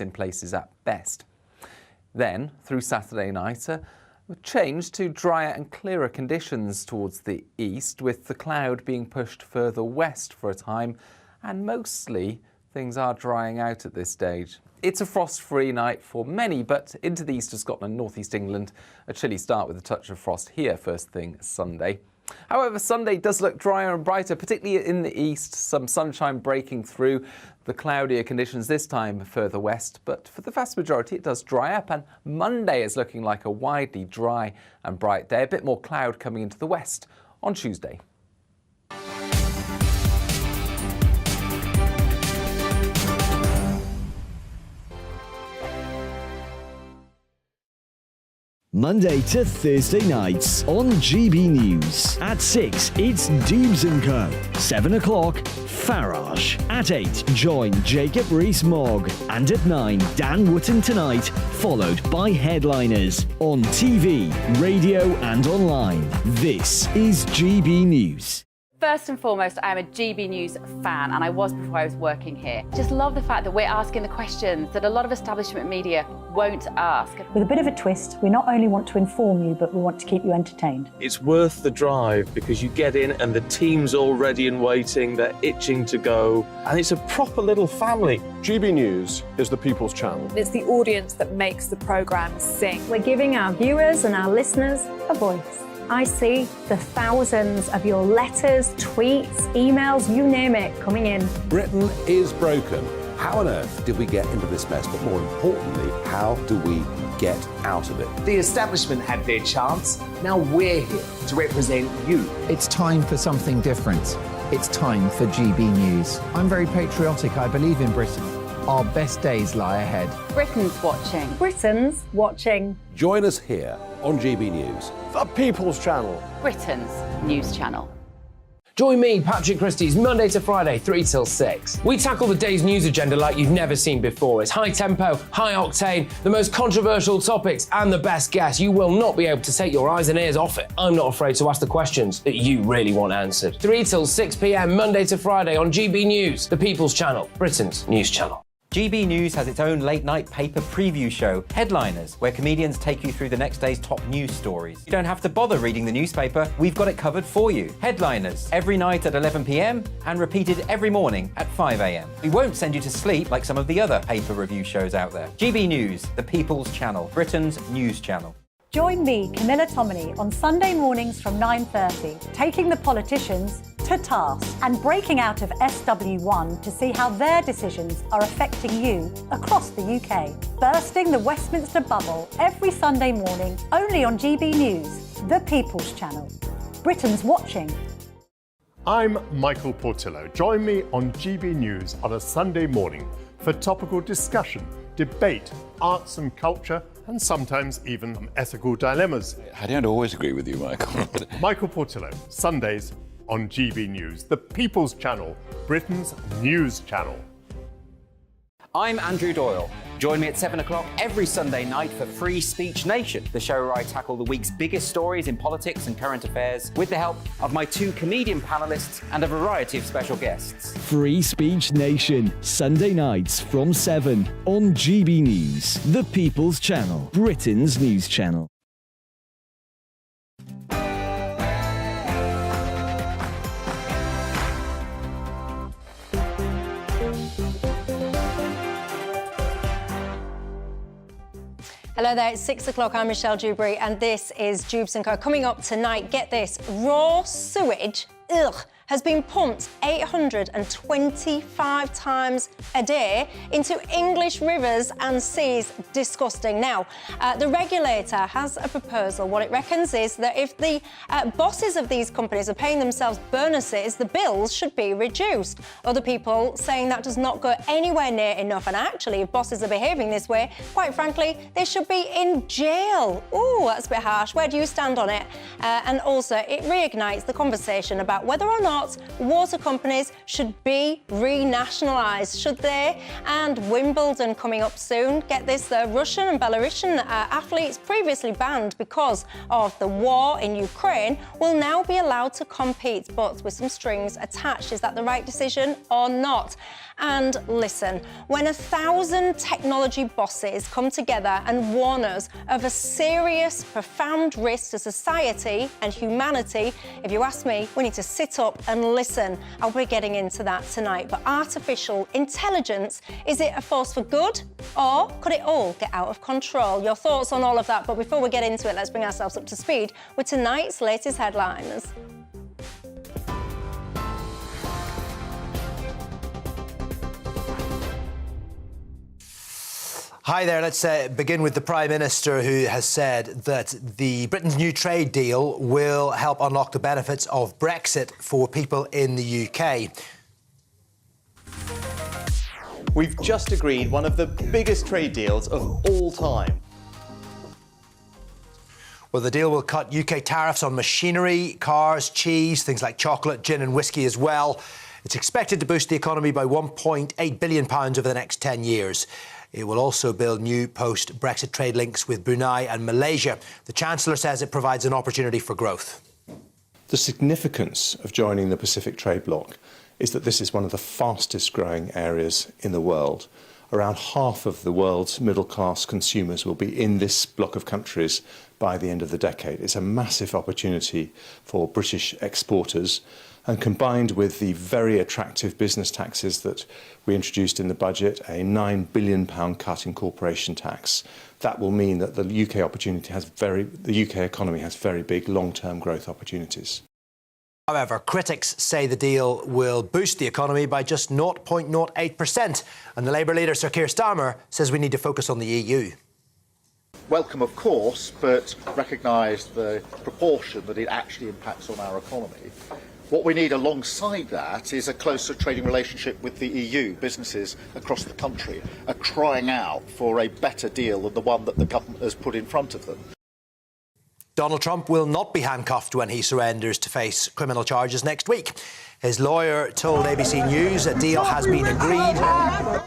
in places at best. Then, through Saturday night, change to drier and clearer conditions towards the east, with the cloud being pushed further west for a time, and mostly things are drying out at this stage. It's a frost-free night for many, but into the east of Scotland, northeast England, a chilly start with a touch of frost here first thing Sunday. However, Sunday does look drier and brighter, particularly in the east, some sunshine breaking through, the cloudier conditions this time further west, but for the vast majority it does dry up, and Monday is looking like a widely dry and bright day, a bit more cloud coming into the west on Tuesday. Monday to Thursday nights on GB News. At 6, it's Dewbs & Co. 7 o'clock, Farage. At 8, join Jacob Rees-Mogg. And at 9, Dan Wootton Tonight, followed by Headliners. On TV, radio and online. This is GB News. First and foremost, I am a GB News fan, and I was before I was working here. Just love the fact that we're asking the questions that a lot of establishment media won't ask. With a bit of a twist, we not only want to inform you, but we want to keep you entertained. It's worth the drive because you get in and the team's all ready and waiting, they're itching to go, and it's a proper little family. GB News is the people's channel. It's the audience that makes the programme sing. We're giving our viewers and our listeners a voice. I see the thousands of your letters, tweets, emails, you name it, coming in. Britain is broken. How on earth did we get into this mess? But more importantly, how do we get out of it? The establishment had their chance. Now we're here to represent you. It's time for something different. It's time for GB News. I'm very patriotic. I believe in Britain. Our best days lie ahead. Britain's watching. Britain's watching. Join us here on GB News. The people's channel. Britain's news channel. Join me, Patrick Christie's, Monday to Friday, 3 till 6. We tackle the day's news agenda like you've never seen before. It's high tempo, high octane, the most controversial topics, and the best guests. You will not be able to take your eyes and ears off it. I'm not afraid to ask the questions that you really want answered. 3 till 6 p.m, Monday to Friday on GB News, the People's Channel, Britain's news channel. GB News has its own late-night paper preview show, Headliners, where comedians take you through the next day's top news stories. You don't have to bother reading the newspaper, we've got it covered for you. Headliners, every night at 11 p.m, and repeated every morning at 5 a.m. We won't send you to sleep like some of the other paper review shows out there. GB News, the People's Channel, Britain's news channel. Join me, Camilla Tominey, on Sunday mornings from 9:30, taking the politicians to task and breaking out of SW1 to see how their decisions are affecting you across the UK. Bursting the Westminster bubble every Sunday morning, only on GB News, the People's Channel. Britain's watching. I'm Michael Portillo. Join me on GB News on a Sunday morning for topical discussion, debate, arts and culture, and sometimes even some ethical dilemmas. I don't always agree with you, Michael. Michael Portillo, Sundays on GB News, the People's Channel, Britain's news channel. I'm Andrew Doyle. Join me at 7 o'clock every Sunday night for Free Speech Nation, the show where I tackle the week's biggest stories in politics and current affairs with the help of my 2 comedian panellists and a variety of special guests. Free Speech Nation, Sunday nights from 7 on GB News, the People's Channel, Britain's news channel. Hello there, it's 6 o'clock. I'm Michelle Dewberry, and this is Dewbs & Co. Coming up tonight, get this, raw sewage, has been pumped 825 times a day into English rivers and seas. Disgusting. Now, the regulator has a proposal. What it reckons is that if the bosses of these companies are paying themselves bonuses, the bills should be reduced. Other people saying that does not go anywhere near enough. And actually, if bosses are behaving this way, quite frankly, they should be in jail. Ooh, that's a bit harsh. Where do you stand on it? And also, it reignites the conversation about whether or not not, water companies should be renationalised, should they? And Wimbledon coming up soon. Get this, the Russian and Belarusian athletes previously banned because of the war in Ukraine will now be allowed to compete, but with some strings attached. Is that the right decision or not? And listen, when 1,000 technology bosses come together and warn us of a serious, profound risk to society and humanity, if you ask me, we need to sit up and listen. I'll be getting into that tonight. But artificial intelligence, is it a force for good or could it all get out of control? Your thoughts on all of that. But before we get into it, let's bring ourselves up to speed with tonight's latest headlines. Hi there. Let's begin with the Prime Minister, who has said that Britain's new trade deal will help unlock the benefits of Brexit for people in the UK. We've just agreed one of the biggest trade deals of all time. Well, the deal will cut UK tariffs on machinery, cars, cheese, things like chocolate, gin and whiskey as well. It's expected to boost the economy by £1.8 billion over the next 10 years. It will also build new post-Brexit trade links with Brunei and Malaysia. The Chancellor says it provides an opportunity for growth. The significance of joining the Pacific Trade Bloc is that this is one of the fastest growing areas in the world. Around half of the world's middle-class consumers will be in this bloc of countries by the end of the decade. It's a massive opportunity for British exporters. And combined with the very attractive business taxes that we introduced in the budget, a £9 billion cut in corporation tax, that will mean that the UK economy has very big long-term growth opportunities. However, critics say the deal will boost the economy by just 0.08%. And the Labour leader, Sir Keir Starmer, says we need to focus on the EU. Welcome, of course, but recognise the proportion that it actually impacts on our economy. What we need alongside that is a closer trading relationship with the EU. Businesses across the country are crying out for a better deal than the one that the government has put in front of them. Donald Trump will not be handcuffed when he surrenders to face criminal charges next week. His lawyer told ABC News a deal has been agreed.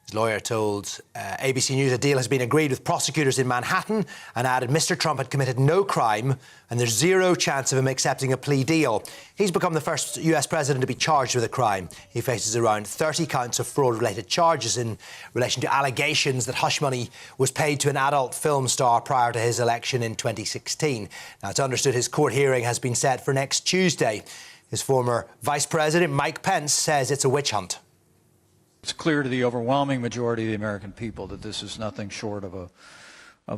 His lawyer told ABC News a deal has been agreed with prosecutors in Manhattan and added Mr. Trump had committed no crime and there's zero chance of him accepting a plea deal. He's become the first US president to be charged with a crime. He faces around 30 counts of fraud-related charges in relation to allegations that hush money was paid to an adult film star prior to his election in 2016. Now, it's understood his court hearing has been set for next Tuesday. His former Vice President, Mike Pence, says it's a witch hunt. It's clear to the overwhelming majority of the American people that this is nothing short of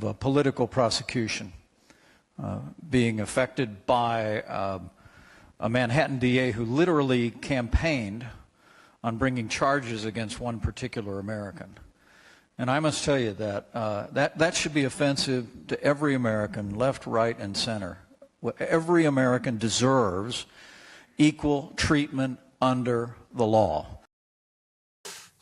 a political prosecution being affected by a Manhattan DA who literally campaigned on bringing charges against one particular American. And I must tell you that that should be offensive to every American, left, right, and center. Every American deserves equal treatment under the law.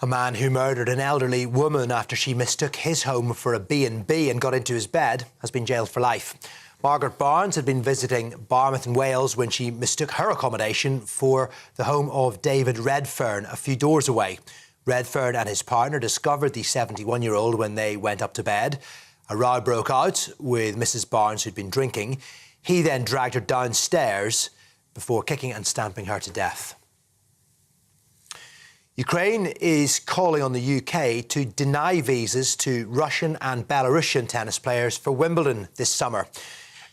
A man who murdered an elderly woman after she mistook his home for a B&B and got into his bed has been jailed for life. Margaret Barnes had been visiting Barmouth in Wales when she mistook her accommodation for the home of David Redfern a few doors away. Redfern and his partner discovered the 71-year-old when they went up to bed. A row broke out with Mrs. Barnes, who'd been drinking. He then dragged her downstairs before kicking and stamping her to death. Ukraine is calling on the UK to deny visas to Russian and Belarusian tennis players for Wimbledon this summer.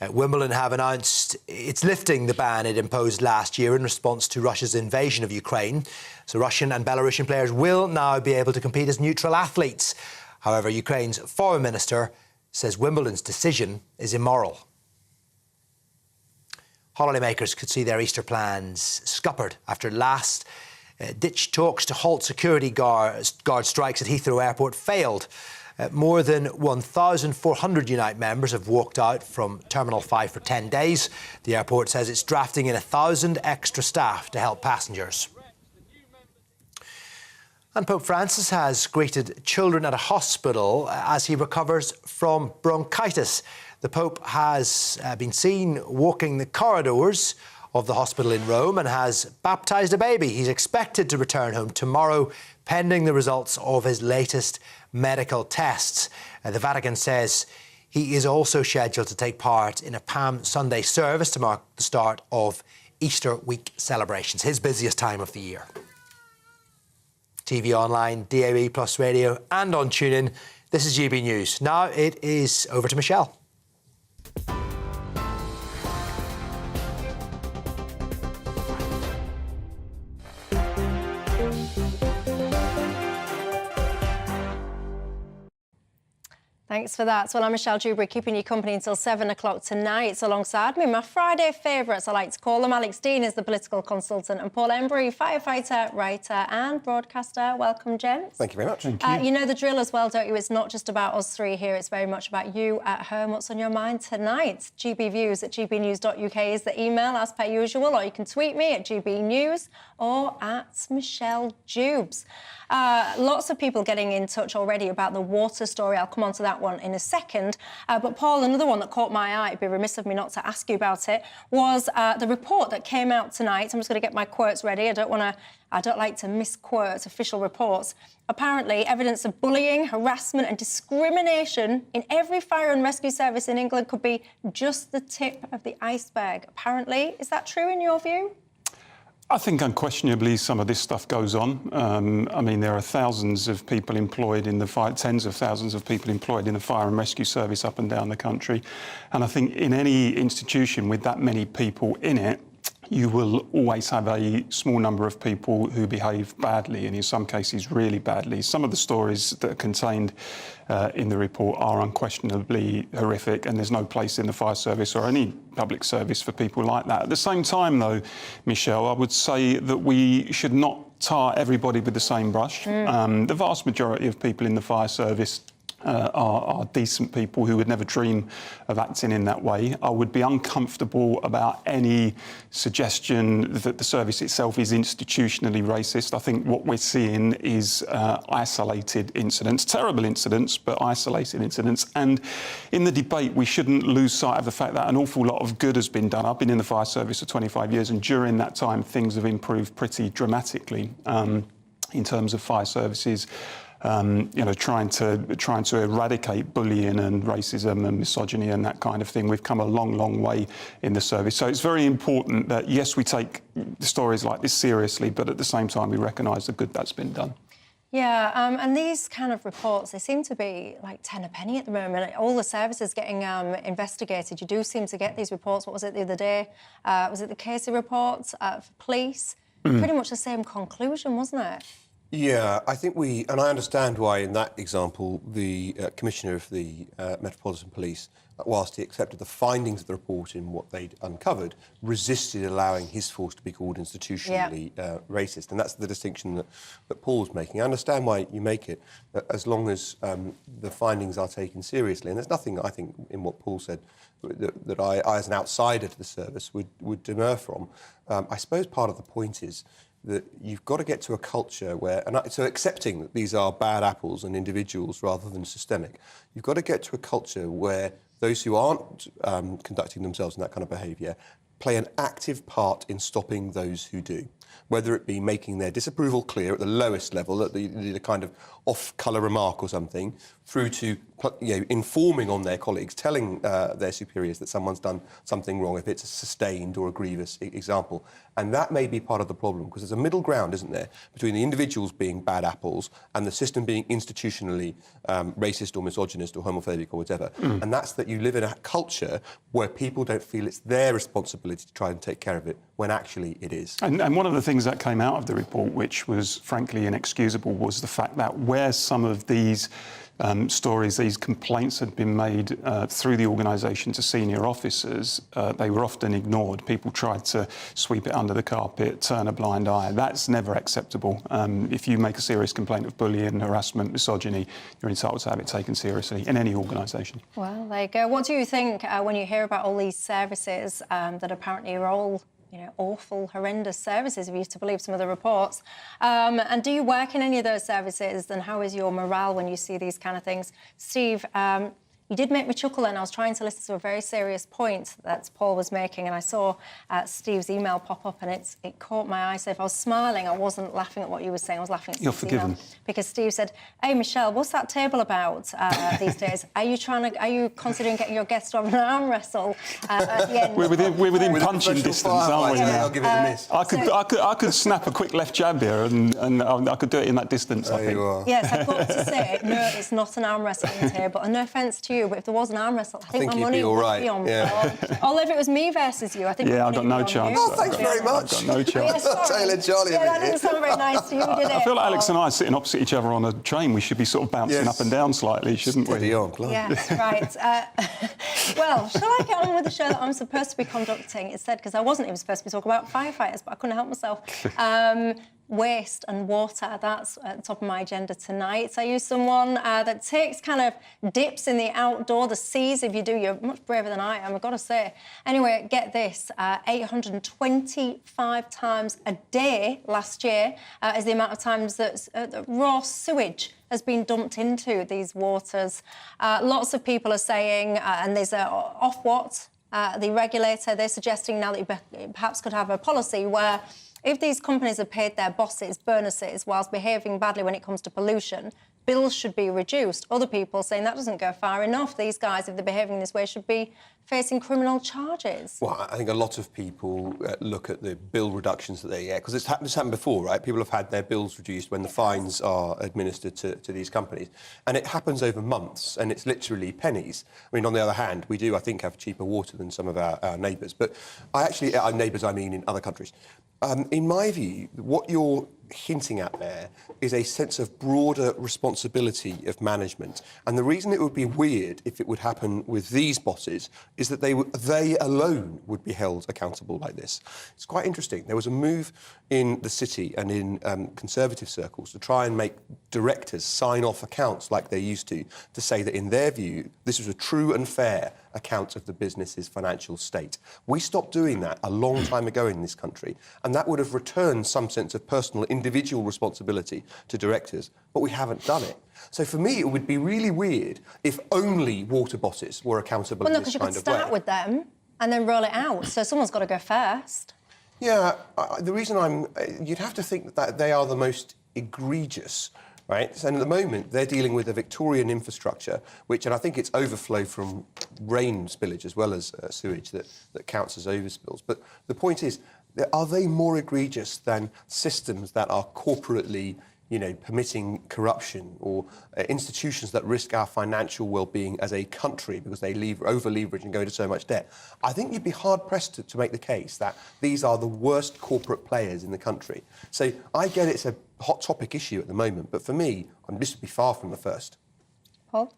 Wimbledon have announced it's lifting the ban it imposed last year in response to Russia's invasion of Ukraine. So Russian and Belarusian players will now be able to compete as neutral athletes. However, Ukraine's foreign minister says Wimbledon's decision is immoral. Holidaymakers could see their Easter plans scuppered after ditch talks to halt security guard strikes at Heathrow Airport failed. More than 1,400 Unite members have walked out from Terminal 5 for 10 days. The airport says it's drafting in 1,000 extra staff to help passengers. And Pope Francis has greeted children at a hospital as he recovers from bronchitis. The Pope has been seen walking the corridors of the hospital in Rome and has baptised a baby. He's expected to return home tomorrow, pending the results of his latest medical tests. The Vatican says he is also scheduled to take part in a Palm Sunday service to mark the start of Easter week celebrations, his busiest time of the year. TV online, DAB plus radio and on TuneIn. This is GB News. Now it is over to Michelle. Thanks for that. Well, I'm Michelle Dewbs, keeping you company until 7 o'clock tonight. So alongside me, my Friday favourites, I like to call them. Alex Dean is the political consultant, and Paul Embry, firefighter, writer and broadcaster. Welcome, gents. Thank you very much. Thank you. You know the drill as well, don't you? It's not just about us three here. It's very much about you at home. What's on your mind tonight? GBViews@gbnews.uk is the email, as per usual, or you can tweet me at GBNews or at Michelle Dewbs. Lots of people getting in touch already about the water story. I'll come on to that one in a second. But Paul, another one that caught my eye, it'd be remiss of me not to ask you about it, was the report that came out tonight. I'm just going to get my quotes ready. I don't like to misquote official reports. Apparently, evidence of bullying, harassment and discrimination in every fire and rescue service in England could be just the tip of the iceberg. Apparently, is that true in your view? I think unquestionably some of this stuff goes on. I mean, there are thousands of people employed in the fire, tens of thousands of people employed in the fire and rescue service up and down the country. And I think in any institution with that many people in it, you will always have a small number of people who behave badly, and in some cases really badly. Some of the stories that are contained in the report are unquestionably horrific, and there's no place in the fire service or any public service for people like that. At the same time, though, Michelle, I would say that we should not tar everybody with the same brush. The vast majority of people in the fire service are decent people who would never dream of acting in that way. I would be uncomfortable about any suggestion that the service itself is institutionally racist. I think what we're seeing is isolated incidents, terrible incidents, but isolated incidents. And in the debate, we shouldn't lose sight of the fact that an awful lot of good has been done. I've been in the fire service for 25 years, and during that time, things have improved pretty dramatically in terms of fire services. Trying to eradicate bullying and racism and misogyny and that kind of thing. We've come a long, long way in the service. So it's very important that, yes, we take stories like this seriously, but at the same time, we recognise the good that's been done. Yeah, and these kind of reports, they seem to be like 10 a penny at the moment. All the services getting investigated, you do seem to get these reports. What was it the other day? Was it the Casey report for police? Pretty much the same conclusion, wasn't it? Yeah, I think and I understand why in that example the Commissioner of the Metropolitan Police, whilst he accepted the findings of the report in what they'd uncovered, resisted allowing his force to be called institutionally racist. And that's the distinction that Paul's making. I understand why you make it, as long as the findings are taken seriously. And there's nothing, I think, in what Paul said that I as an outsider to the service, would demur from. I suppose part of the point is that you've got to get to a culture where, so accepting that these are bad apples and individuals rather than systemic, you've got to get to a culture where those who aren't conducting themselves in that kind of behaviour play an active part in stopping those who do, whether it be making their disapproval clear at the lowest level, at the kind of off-colour remark or something, through to informing on their colleagues, telling their superiors that someone's done something wrong, if it's a sustained or a grievous example. And that may be part of the problem, because there's a middle ground, isn't there, between the individuals being bad apples and the system being institutionally racist or misogynist or homophobic or whatever. And that's that you live in a culture where people don't feel it's their responsibility to try and take care of it, when actually it is. And one of the things that came out of the report, which was frankly inexcusable, was the fact that where some of these stories, these complaints had been made through the organisation to senior officers, they were often ignored. People tried to sweep it under the carpet, turn a blind eye. That's never acceptable. If you make a serious complaint of bullying, harassment, misogyny, you're entitled to have it taken seriously in any organisation. Well, there you go. What do you think when you hear about all these services that apparently are all awful, horrendous services, if you used to believe some of the reports. And do you work in any of those services? And how is your morale when you see these kind of things? Steve, you did make me chuckle, and I was trying to listen to a very serious point that Paul was making, and I saw Steve's email pop up, and it caught my eye. So if I was smiling, I wasn't laughing at what you were saying, I was laughing at Steve's You're forgiven. email. Because Steve said, "Hey, Michelle, what's that table about these days? Are you considering getting your guests to have an arm wrestle at the end?" We're within punching distance, aren't we? I'll give it a miss. I could snap a quick left jab here, and I could do it in that distance, I think. Yes, I've got to say, no, it's not an arm wrestling table. And no offence to you, but if there was an arm wrestle, I think my money would be on. Although if it was me versus you, I think. Yeah, I've got no chance. Oh, thanks very much. I've got no chance. Taylor Charlie. Yeah, that didn't sound very nice to you, did it? I feel like Alex and I are sitting opposite each other on a train. We should be sort of bouncing up and down slightly, shouldn't we? Yes, right. Well, shall I get on with the show that I'm supposed to be conducting instead? Because I wasn't even supposed to be talking about firefighters, but I couldn't help myself. Waste and water, that's at the top of my agenda tonight. Are you someone that takes kind of dips in the outdoor, the seas? If you do, you're much braver than I am, I've got to say. Anyway, get this, 825 times a day last year is the amount of times that raw sewage has been dumped into these waters. Lots of people are saying, and there's Ofwat, the regulator, they're suggesting now that you perhaps could have a policy where if these companies have paid their bosses bonuses whilst behaving badly when it comes to pollution, bills should be reduced. Other people saying that doesn't go far enough. These guys, if they're behaving this way, should be facing criminal charges. Well, I think a lot of people look at the bill reductions that they get, because it's happened before, right? People have had their bills reduced when the fines are administered to these companies. And it happens over months, and it's literally pennies. I mean, on the other hand, we do, I think, have cheaper water than some of our neighbours. But our neighbours, I mean, in other countries. In my view, what you're hinting at there is a sense of broader responsibility of management. And the reason it would be weird if it would happen with these bosses is that they alone would be held accountable like this. It's quite interesting. There was a move in the city and in Conservative circles to try and make directors sign off accounts like they used to say that in their view, this was a true and fair account of the business's financial state. We stopped doing that a long time ago in this country, and that would have returned some sense of personal, individual responsibility to directors, but we haven't done it. So for me, it would be really weird if only water bosses were accountable in this kind of way. Well, no, because you could start with them and then roll it out, so someone's got to go first. Yeah, the reason you'd have to think that they are the most egregious, right? So at the moment, they're dealing with a Victorian infrastructure, and I think it's overflow from rain spillage as well as sewage that counts as overspills. But the point is, are they more egregious than systems that are corporately, permitting corruption, or institutions that risk our financial well-being as a country because they over-leverage and go into so much debt? I think you'd be hard-pressed to make the case that these are the worst corporate players in the country. So I get it's a hot topic issue at the moment, but for me, this would be far from the first. Paul?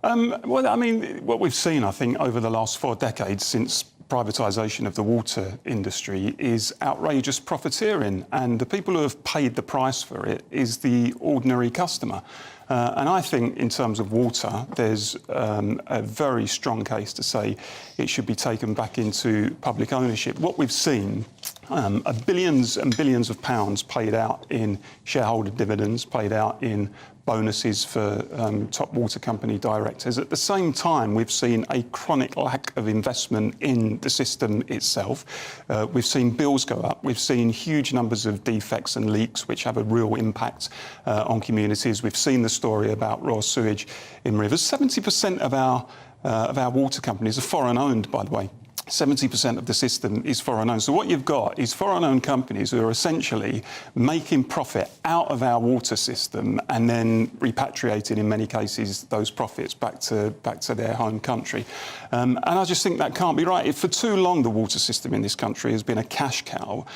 Well, I mean, what we've seen, I think, over the last 4 decades since privatisation of the water industry is outrageous profiteering, and the people who have paid the price for it is the ordinary customer. And I think in terms of water, there's a very strong case to say it should be taken back into public ownership. What we've seen are billions and billions of pounds paid out in shareholder dividends, paid out in bonuses for top water company directors. At the same time, we've seen a chronic lack of investment in the system itself. We've seen bills go up. We've seen huge numbers of defects and leaks, which have a real impact on communities. We've seen the story about raw sewage in rivers. 70% of our water companies are foreign-owned, by the way. 70% of the system is foreign-owned. So what you've got is foreign-owned companies who are essentially making profit out of our water system and then repatriating, in many cases, those profits back to their home country. And I just think that can't be right. For too long, the water system in this country has been a cash cow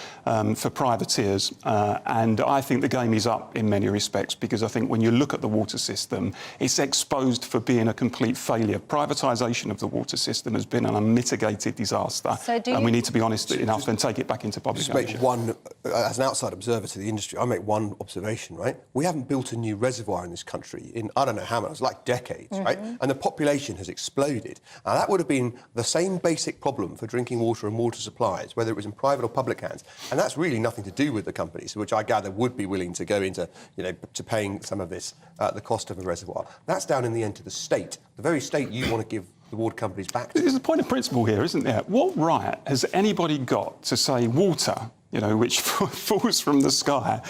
for privateers. And I think the game is up in many respects, because I think when you look at the water system, it's exposed for being a complete failure. Privatisation of the water system has been an unmitigated disaster. So do and you- we need to be honest enough and take it back into public Just make ownership. one, as an outside observer to the industry, I make one observation, right? We haven't built a new reservoir in this country in, I don't know how many, it's like decades, right? And the population has exploded. Now, that would have been the same basic problem for drinking water and water supplies, whether it was in private or public hands. And that's really nothing to do with the companies, which I gather would be willing to go into, you know, to paying some of this, the cost of a reservoir. That's down in the end to the state, the very state you want to give the water companies back to. There's a point of principle here, isn't there? What right has anybody got to say water, you know, which falls from the sky,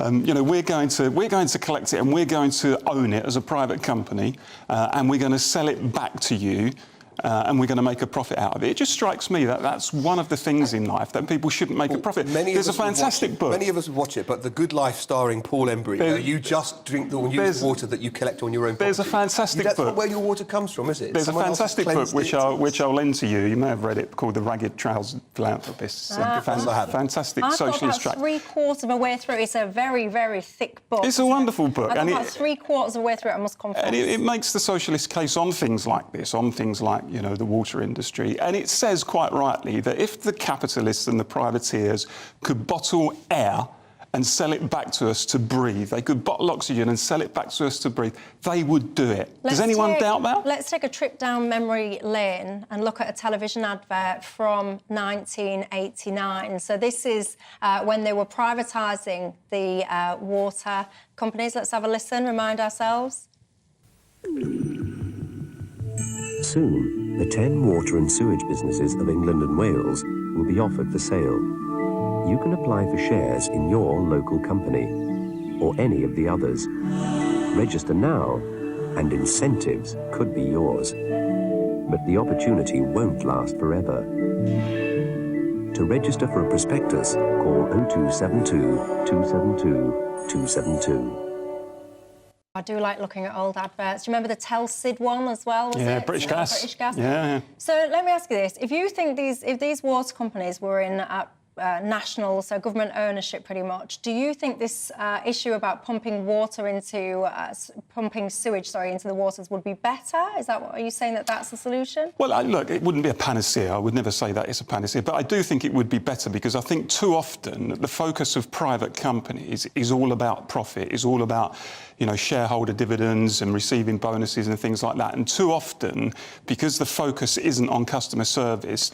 you know, we're going to collect it and we're going to own it as a private company, and we're going to sell it back to you. And we're going to make a profit out of it. It just strikes me that that's one of the things in life that people shouldn't make a profit. There's a fantastic book. Many of us would watch it, but The Good Life starring Paul Embry, where you just drink the use water that you collect on your own property. There's a fantastic book. That's not where your water comes from, is it? There's Someone a else has fantastic book cleansed which I'll lend to you. You may have read it, called The Ragged Trousered Philanthropist. Fantastic socialist tract. I've got about 3/4 of a way through. It's a very, very thick book. It's a wonderful book. I've got and about 3/4 of the way through it, I must confess. And it makes the socialist case on things like this, on things like, you know, the water industry. And it says quite rightly that if the capitalists and the privateers could bottle air and sell it back to us to breathe, they could bottle oxygen and sell it back to us to breathe, they would do it. Does anyone doubt that? Let's take a trip down memory lane and look at a television advert from 1989. So this is when they were privatising the water companies. Let's have a listen, remind ourselves. Soon, the 10 water and sewage businesses of England and Wales will be offered for sale. You can apply for shares in your local company, or any of the others. Register now, and incentives could be yours. But the opportunity won't last forever. To register for a prospectus, call 0272 272 272. I do like looking at old adverts. Do you remember the Telsid one as well? Yeah, British Gas. British Gas. Yeah. So let me ask you this: if you think if these water companies were in national, so government ownership, pretty much, do you think this issue about pumping sewage, into the waters would be better? Are you saying that that's the solution? Well, look, it wouldn't be a panacea. I would never say that it's a panacea, but I do think it would be better because I think too often the focus of private companies is all about profit, is all about, you know, shareholder dividends and receiving bonuses and things like that. And too often, because the focus isn't on customer service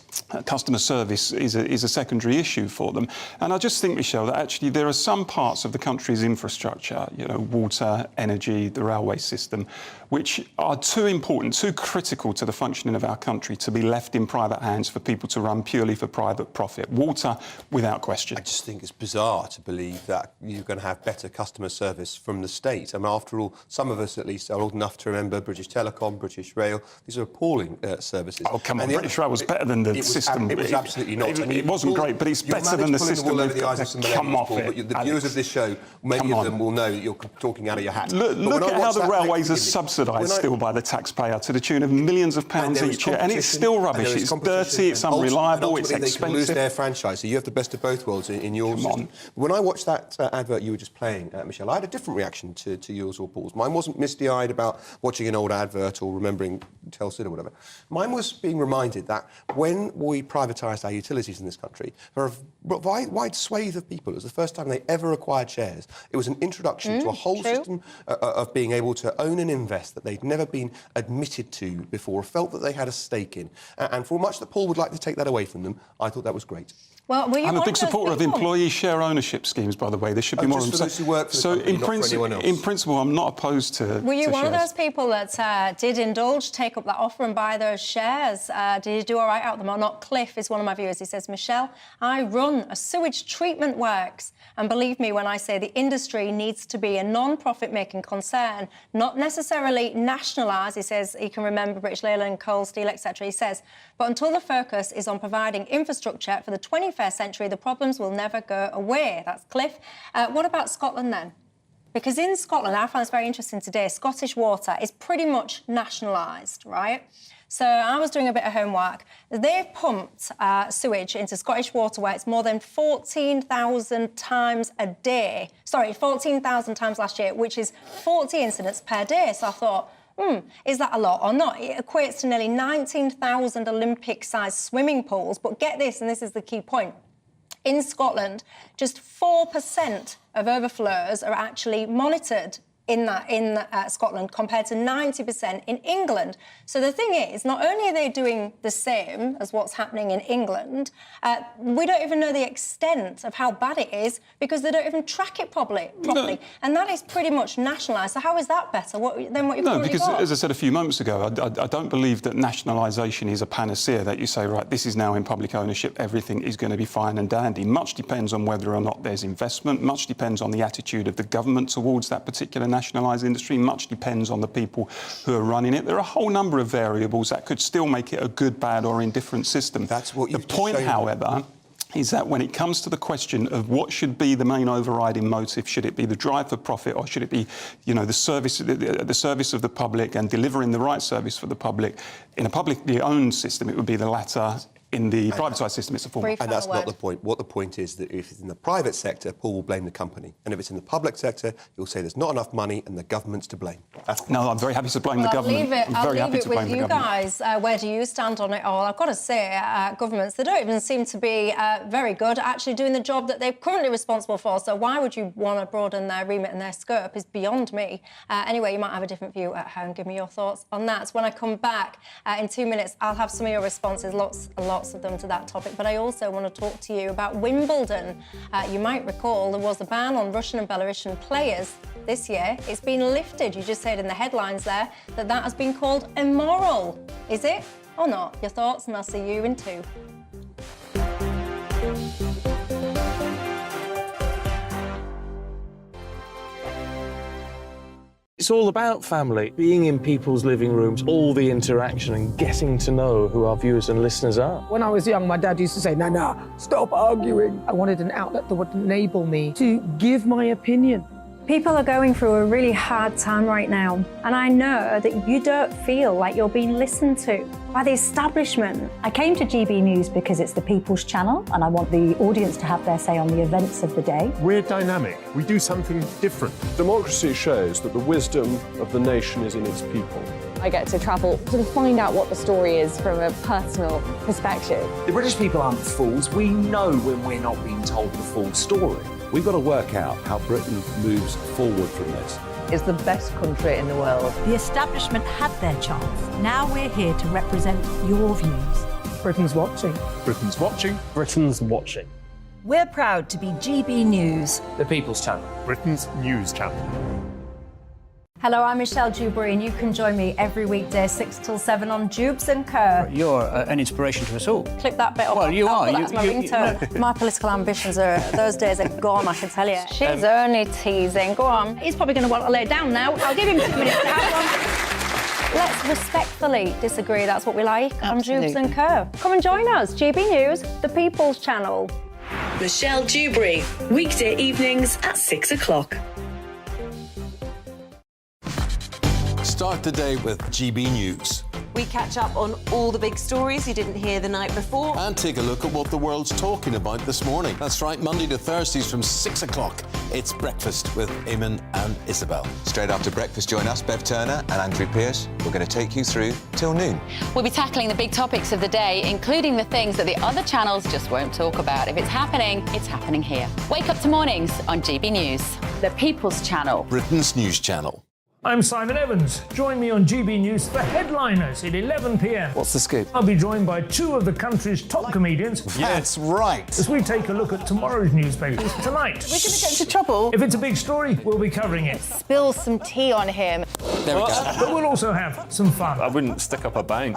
is a secondary issue for them. And I just think, Michelle, that actually there are some parts of the country's infrastructure, you know, water, energy, the railway system, which are too important, too critical to the functioning of our country to be left in private hands for people to run purely for private profit. Water, without question. I just think it's bizarre to believe that you're going to have better customer service from the state. I mean, after all, some of us at least are old enough to remember British Telecom, British Rail. These are appalling services. Oh, come on, British Rail was better than the system. It was absolutely not. It wasn't great, but it's better than the system. Come off it. The viewers of this show, many of them will know that you're talking out of your hat. Look at how the railways are subsidised still by the taxpayer to the tune of millions of pounds each year, and it's still rubbish. It's dirty, it's unreliable, it's expensive. They can lose their franchise, so you have the best of both worlds in your system. When I watched that advert you were just playing, Michelle, I had a different reaction to yours or Paul's. Mine wasn't misty-eyed about watching an old advert or remembering Telsid or whatever. Mine was being reminded that when we privatised our utilities in this country, for a wide swathe of people, it was the first time they ever acquired shares. It was an introduction to a whole system of being able to own and invest that they'd never been admitted to before, felt that they had a stake in. And for much that Paul would like to take that away from them, I thought that was great. Well, I'm a big supporter of employee share ownership schemes, by the way. There should be more of them. Just for those who work for the company, not for anyone else. In principle, I'm not opposed to Were you one of shares. those people that did indulge, take up that offer and buy those shares? Did you do all right out of them or not? Cliff is one of my viewers. He says, Michelle, I run a sewage treatment works. And believe me when I say the industry needs to be a non-profit making concern, not necessarily nationalised. He says he can remember British Leyland, coal, steel, etc. He says, but until the focus is on providing infrastructure for the 21st century, the problems will never go away. That's Cliff. What about Scotland then? Because in Scotland, I found this very interesting today, Scottish Water is pretty much nationalised, right? So I was doing a bit of homework. They've pumped sewage into Scottish waterways more than 14,000 times a day. Sorry, 14,000 times last year, which is 40 incidents per day. So I thought, Is that a lot or not? It equates to nearly 19,000 Olympic-sized swimming pools. But get this, and this is the key point. In Scotland, just 4% of overflows are actually monitored in Scotland compared to 90% in England. So the thing is, not only are they doing the same as what's happening in England, we don't even know the extent of how bad it is because they don't even track it properly. No. And that is pretty much nationalised. So how is that better than what you've already because, got? as I said a few moments ago, I don't believe that nationalisation is a panacea, that you say, right, this is now in public ownership, everything is going to be fine and dandy. Much depends on whether or not there's investment, much depends on the attitude of the government towards that particular nationalised industry, much depends on the people who are running it. There are a whole number of variables that could still make it a good, bad or indifferent system. That's what you've The point, shown. however, is that when it comes to the question of what should be the main overriding motive, should it be the drive for profit or should it be, the service of the public and delivering the right service for the public, in a publicly owned system, it would be the latter. In the privatised system, it's a form. And that's not the point. What the point is that if it's in the private sector, Paul will blame the company. And if it's in the public sector, you'll say there's not enough money and the government's to blame. No, I'm very happy to blame the government. I'll leave it with you guys. Where do you stand on it all? I've got to say, governments, they don't even seem to be very good at actually doing the job that they're currently responsible for. So why would you want to broaden their remit and their scope is beyond me. Anyway, you might have a different view at home. Give me your thoughts on that. So when I come back in 2 minutes, I'll have some of your responses, lots of them to that topic. But I also want to talk to you about Wimbledon. You might recall there was a ban on Russian and Belarusian players this year. It's been lifted. You just said in the headlines there that has been called immoral. Is it or not? Your thoughts, and I'll see you in 2. It's all about family, being in people's living rooms, all the interaction and getting to know who our viewers and listeners are. When I was young, my dad used to say, Nana, stop arguing. I wanted an outlet that would enable me to give my opinion. People are going through a really hard time right now, and I know that you don't feel like you're being listened to by the establishment. I came to GB News because it's the People's Channel, and I want the audience to have their say on the events of the day. We're dynamic. We do something different. Democracy shows that the wisdom of the nation is in its people. I get to travel to find out what the story is from a personal perspective. The British people aren't fools. We know when we're not being told the full story. We've got to work out how Britain moves forward from this. It's the best country in the world. The establishment had their chance. Now we're here to represent your views. Britain's watching. Britain's watching. Britain's watching. We're proud to be GB News. The People's Channel. Britain's news channel. Hello, I'm Michelle Dewberry, and you can join me every weekday 6 till 7 on Dewbs and Co. You're an inspiration to us all. Clip that bit up. Well, you are. That's my ringtone. My political ambitions those days are gone, I can tell you. She's only teasing. Go on. He's probably going to want to lay down now. I'll give him 2 minutes to have one. Let's respectfully disagree. That's what we like on Dewbs and Co. Come and join us. GB News, the People's Channel. Michelle Dewberry, weekday evenings at 6 o'clock. Start the day with GB News. We catch up on all the big stories you didn't hear the night before. And take a look at what the world's talking about this morning. That's right, Monday to Thursdays from 6 o'clock. It's Breakfast with Eamon and Isabel. Straight after breakfast, join us, Bev Turner and Andrew Pearce. We're going to take you through till noon. We'll be tackling the big topics of the day, including the things that the other channels just won't talk about. If it's happening here. Wake up to mornings on GB News, the People's Channel. Britain's news channel. I'm Simon Evans. Join me on GB News for Headliners at 11 p.m. What's the scoop? I'll be joined by 2 of the country's top comedians. That's right. As we take a look at tomorrow's newspapers tonight. We're going to get into trouble. If it's a big story, we'll be covering it. Spill some tea on him. There we go. But we'll also have some fun. I wouldn't stick up a bank.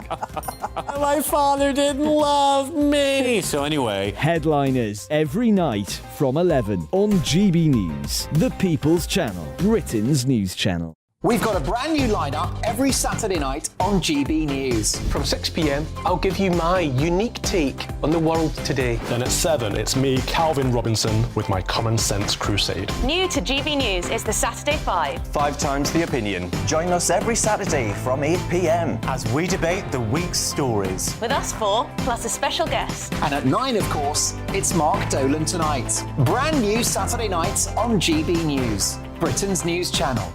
My father didn't love me. So anyway, Headliners every night from 11 on GB News, the People's Channel, Britain's news channel. We've got a brand new lineup every Saturday night on GB News. From 6 p.m, I'll give you my unique take on the world today. Then at 7, it's me, Calvin Robinson, with my Common Sense Crusade. New to GB News is the Saturday 5. 5 times the opinion. Join us every Saturday from 8 p.m. as we debate the week's stories. With us 4, plus a special guest. And at 9, of course, it's Mark Dolan Tonight. Brand new Saturday nights on GB News, Britain's news channel.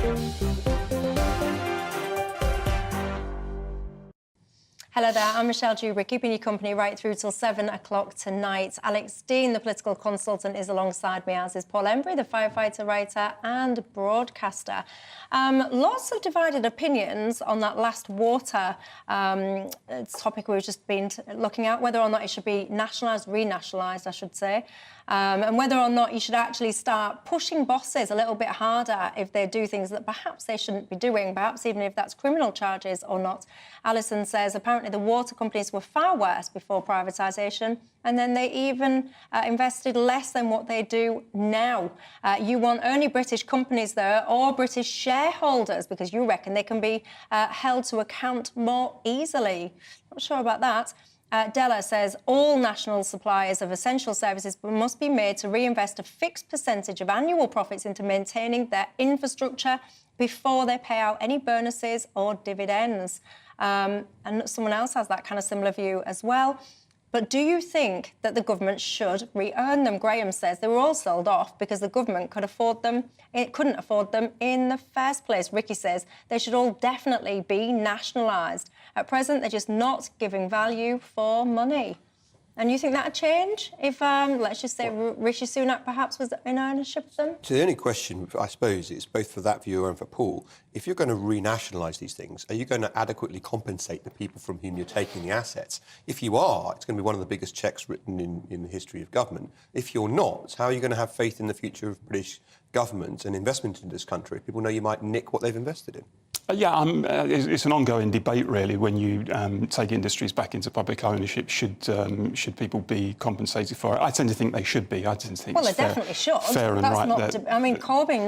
Hello there, I'm Michelle Dewbs, keeping you company right through till 7 o'clock tonight. Alex Dean, the political consultant, is alongside me, as is Paul Embry, the firefighter, writer and broadcaster. Lots of divided opinions on that last water topic we've just been looking at, whether or not it should be nationalised, renationalised, I should say, and whether or not you should actually start pushing bosses a little bit harder if they do things that perhaps they shouldn't be doing, perhaps even if that's criminal charges or not. Alison says apparently the water companies were far worse before privatisation, and then they even invested less than what they do now. You want only British companies there or British shareholders because you reckon they can be held to account more easily. Not sure about that. Della says all national suppliers of essential services must be made to reinvest a fixed percentage of annual profits into maintaining their infrastructure before they pay out any bonuses or dividends. And someone else has that kind of similar view as well. But do you think that the government should re-earn them? Graham says they were all sold off because the government could afford them. It couldn't afford them in the first place. Ricky says they should all definitely be nationalised. At present, they're just not giving value for money. And you think that'd change if, let's just say, Rishi Sunak perhaps was in ownership of them? So the only question, I suppose, is both for that viewer and for Paul, if you're going to renationalise these things, are you going to adequately compensate the people from whom you're taking the assets? If you are, it's going to be one of the biggest cheques written in the history of government. If you're not, how are you going to have faith in the future of British government and investment in this country if people know you might nick what they've invested in? It's an ongoing debate, really, when you take industries back into public ownership. Should people be compensated for it? I tend to think they should be. I tend to think well, they definitely should. Fair and right. I mean, Corbyn...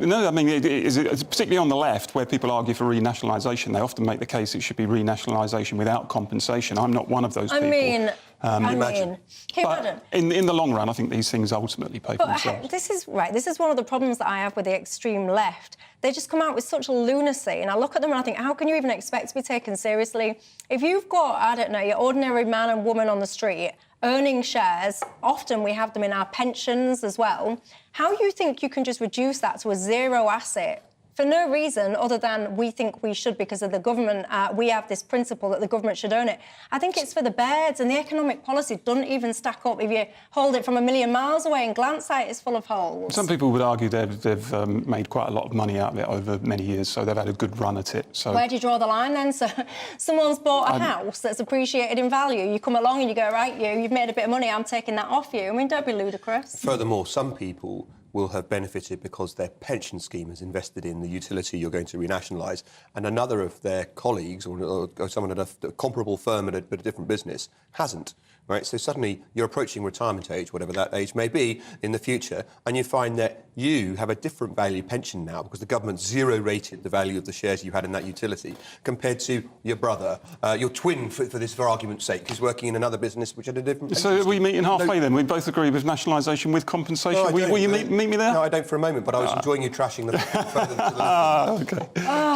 No, I mean, it's particularly on the left, where people argue for renationalisation, they often make the case it should be renationalisation without compensation. I'm not one of those people. But in the long run, I think these things ultimately pay for themselves. This is one of the problems that I have with the extreme left. They just come out with such lunacy, and I look at them and I think, how can you even expect to be taken seriously? If you've got, I don't know, your ordinary man and woman on the street earning shares, often we have them in our pensions as well, how you think you can just reduce that to a zero asset? For no reason other than we think we should because of the government. We have this principle that the government should own it. I think it's for the birds, and the economic policy doesn't even stack up. If you hold it from a million miles away and glance at it, it's full of holes. Some people would argue they've made quite a lot of money out of it over many years, so they've had a good run at it. So where do you draw the line then? So someone's bought a house that's appreciated in value. You come along and you go, right, you've made a bit of money, I'm taking that off you. I mean, don't be ludicrous. Furthermore, some people will have benefited because their pension scheme has invested in the utility you're going to renationalise, and another of their colleagues or someone at a comparable firm at a different business hasn't. Right? So suddenly you're approaching retirement age, whatever that age may be, in the future, and you find that you have a different value pension now because the government zero-rated the value of the shares you had in that utility compared to your brother, your twin, for argument's sake, who's working in another business which had a different... So are we meeting halfway then? We both agree with nationalisation with compensation? No, will you meet me there? No, I don't for a moment, but I was enjoying you trashing the further to the OK.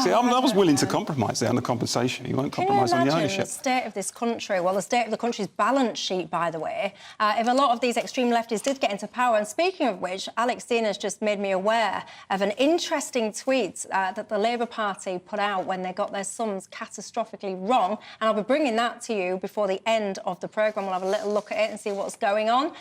See, I was willing to compromise there on the compensation. You won't compromise on the ownership. The state of this country? Well, the state of the country's balance sheet, by the way, if a lot of these extreme lefties did get into power. And speaking of which, Alex Dean has just made me aware of an interesting tweet that the Labour Party put out when they got their sums catastrophically wrong. And I'll be bringing that to you before the end of the programme. We'll have a little look at it and see what's going on.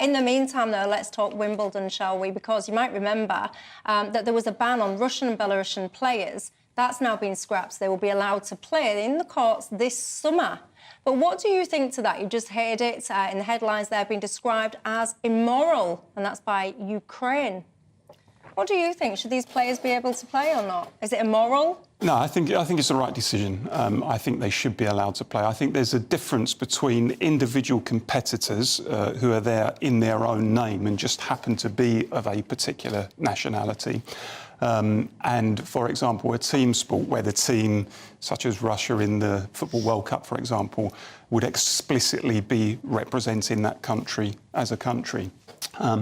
In the meantime, though, let's talk Wimbledon, shall we? Because you might remember that there was a ban on Russian and Belarusian players. That's now been scrapped. They will be allowed to play in the courts this summer. But what do you think to that? You just heard it in the headlines there being described as immoral, and that's by Ukraine. What do you think? Should these players be able to play or not? Is it immoral? No, I think it's the right decision. I think they should be allowed to play. I think there's a difference between individual competitors who are there in their own name and just happen to be of a particular nationality. And, for example, a team sport where the team, such as Russia in the Football World Cup, for example, would explicitly be representing that country as a country.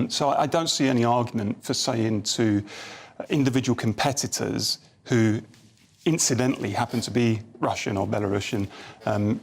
So I don't see any argument for saying to individual competitors who incidentally happen to be Russian or Belarusian,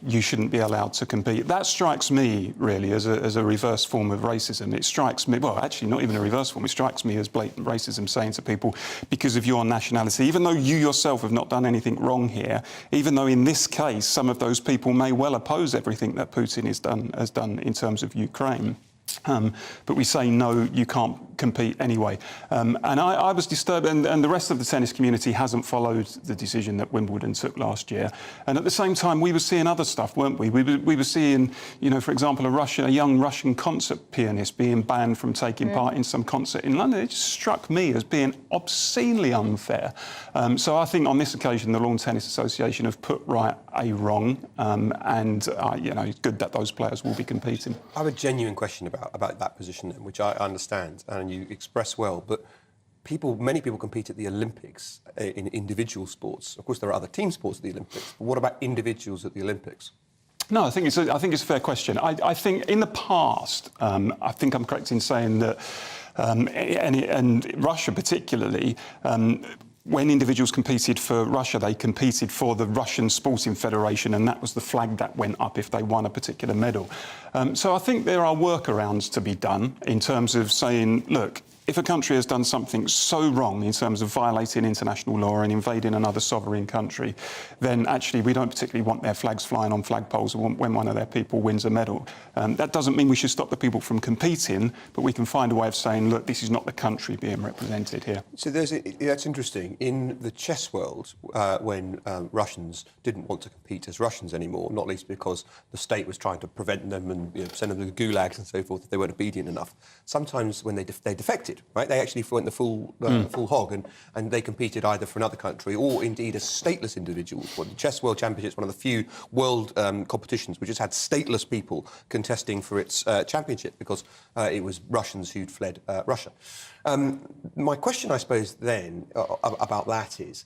you shouldn't be allowed to compete. That strikes me, really, as a reverse form of racism. It strikes me, well, actually, not even a reverse form, it strikes me as blatant racism, saying to people, because of your nationality, even though you yourself have not done anything wrong here, even though in this case some of those people may well oppose everything that Putin has done in terms of Ukraine. But we say, no, you can't compete anyway. And I was disturbed, and the rest of the tennis community hasn't followed the decision that Wimbledon took last year. And at the same time, we were seeing other stuff, weren't we? We were seeing, you know, for example, a young Russian concert pianist being banned from taking part in some concert in London. It just struck me as being obscenely unfair. So I think on this occasion, the Lawn Tennis Association have put right a wrong, and, you know, it's good that those players will be competing. I have a genuine question about that position, which I understand and you express well, but many people compete at the Olympics in individual sports. Of course, there are other team sports at the Olympics, but what about individuals at the Olympics? No, I think it's a fair question. I think in the past, I think I'm correct in saying that, and Russia particularly, when individuals competed for Russia, they competed for the Russian Sporting Federation, and that was the flag that went up if they won a particular medal. So I think there are workarounds to be done in terms of saying, look, if a country has done something so wrong in terms of violating international law and invading another sovereign country, then actually we don't particularly want their flags flying on flagpoles when one of their people wins a medal. That doesn't mean we should stop the people from competing, but we can find a way of saying, look, this is not the country being represented here. So that's interesting. In the chess world, when Russians didn't want to compete as Russians anymore, not least because the state was trying to prevent them and send them to the gulags and so forth if they weren't obedient enough, sometimes when they defected, right? They actually went the full hog and they competed either for another country or indeed as stateless individuals. Well, the Chess World Championship is one of the few world competitions which has had stateless people contesting for its championship because it was Russians who'd fled Russia. My question, I suppose, then about that is,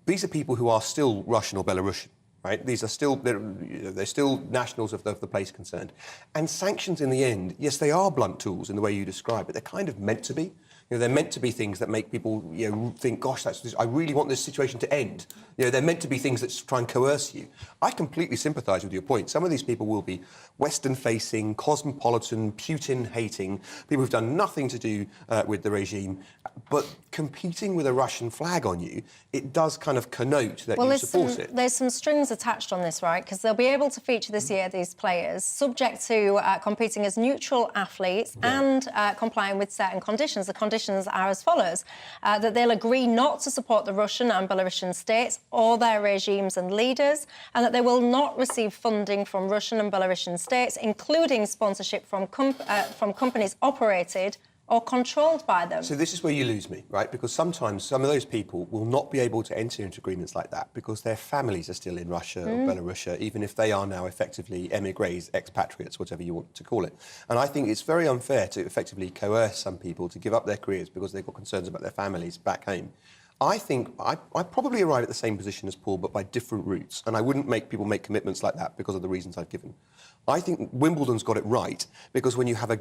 these are people who are still Russian or Belarusian. Right? These are still, they're still nationals of the place concerned. And sanctions in the end, yes, they are blunt tools in the way you describe it. They're kind of meant to be. They're meant to be things that make people think, gosh, I really want this situation to end. They're meant to be things that try and coerce you. I completely sympathise with your point. Some of these people will be Western-facing, cosmopolitan, Putin-hating, people who've done nothing to do with the regime. But competing with a Russian flag on you, it does kind of connote that you support it. There's some strings attached on this, right? Because they'll be able to feature this year, these players, subject to competing as neutral athletes and complying with certain conditions. The conditions are as follows, that they'll agree not to support the Russian and Belarusian states or their regimes and leaders, and that they will not receive funding from Russian and Belarusian states, including sponsorship from companies operated or controlled by them. So this is where you lose me, right? Because sometimes some of those people will not be able to enter into agreements like that because their families are still in Russia or Belarus, even if they are now effectively émigrés, expatriates, whatever you want to call it. And I think it's very unfair to effectively coerce some people to give up their careers because they've got concerns about their families back home. I think I probably arrive at the same position as Paul, but by different routes. And I wouldn't make people make commitments like that because of the reasons I've given. I think Wimbledon's got it right because when you have a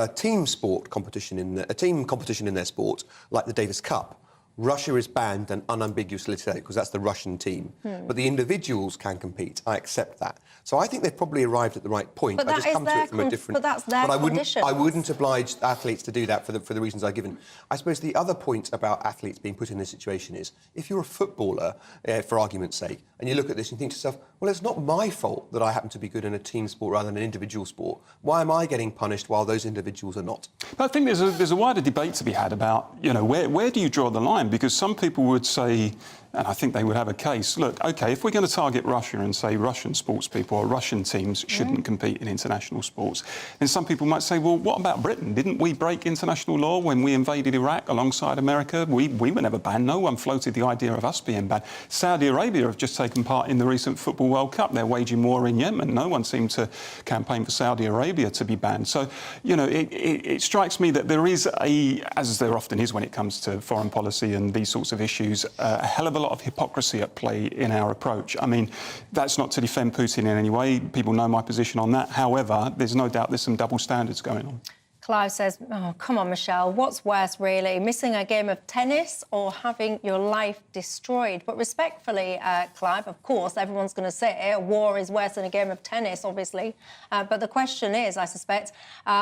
team competition in their sport, like the Davis Cup, Russia is banned and unambiguously so because that's the Russian team. But the individuals can compete. I accept that. So I think they've probably arrived at the right point. But I just come to it from a different. But that's their conditions. I wouldn't oblige athletes to do that for the reasons I've given. I suppose the other point about athletes being put in this situation is, if you're a footballer, for argument's sake, and you look at this and think to yourself, well, it's not my fault that I happen to be good in a team sport rather than an individual sport. Why am I getting punished while those individuals are not? But I think there's a wider debate to be had about, where do you draw the line? Because some people would say, and I think they would have a case, look, OK, if we're going to target Russia and say Russian sports people or Russian teams shouldn't compete in international sports, then some people might say, well, what about Britain? Didn't we break international law when we invaded Iraq alongside America? We were never banned. No one floated the idea of us being banned. Saudi Arabia have just taken part in the recent Football World Cup. They're waging war in Yemen. No one seemed to campaign for Saudi Arabia to be banned. So, it strikes me that there is as there often is when it comes to foreign policy and these sorts of issues, a hell of a lot of hypocrisy at play in our approach. I mean, that's not to defend Putin in any way. People know my position on that. However, there's no doubt there's some double standards going on. Clive says, oh, come on, Michelle, what's worse, really? Missing a game of tennis or having your life destroyed? But respectfully, Clive, of course, everyone's going to say a war is worse than a game of tennis, obviously. But the question is, I suspect,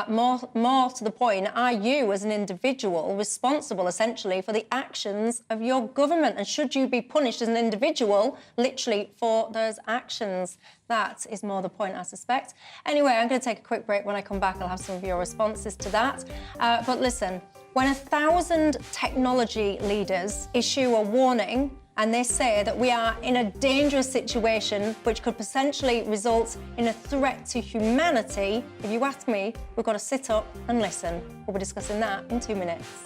more to the point, are you as an individual responsible, essentially, for the actions of your government? And should you be punished as an individual, literally, for those actions? That is more the point, I suspect. Anyway, I'm going to take a quick break. When I come back, I'll have some of your responses to that. But listen, when 1,000 technology leaders issue a warning and they say that we are in a dangerous situation which could potentially result in a threat to humanity, if you ask me, we've got to sit up and listen. We'll be discussing that in 2 minutes.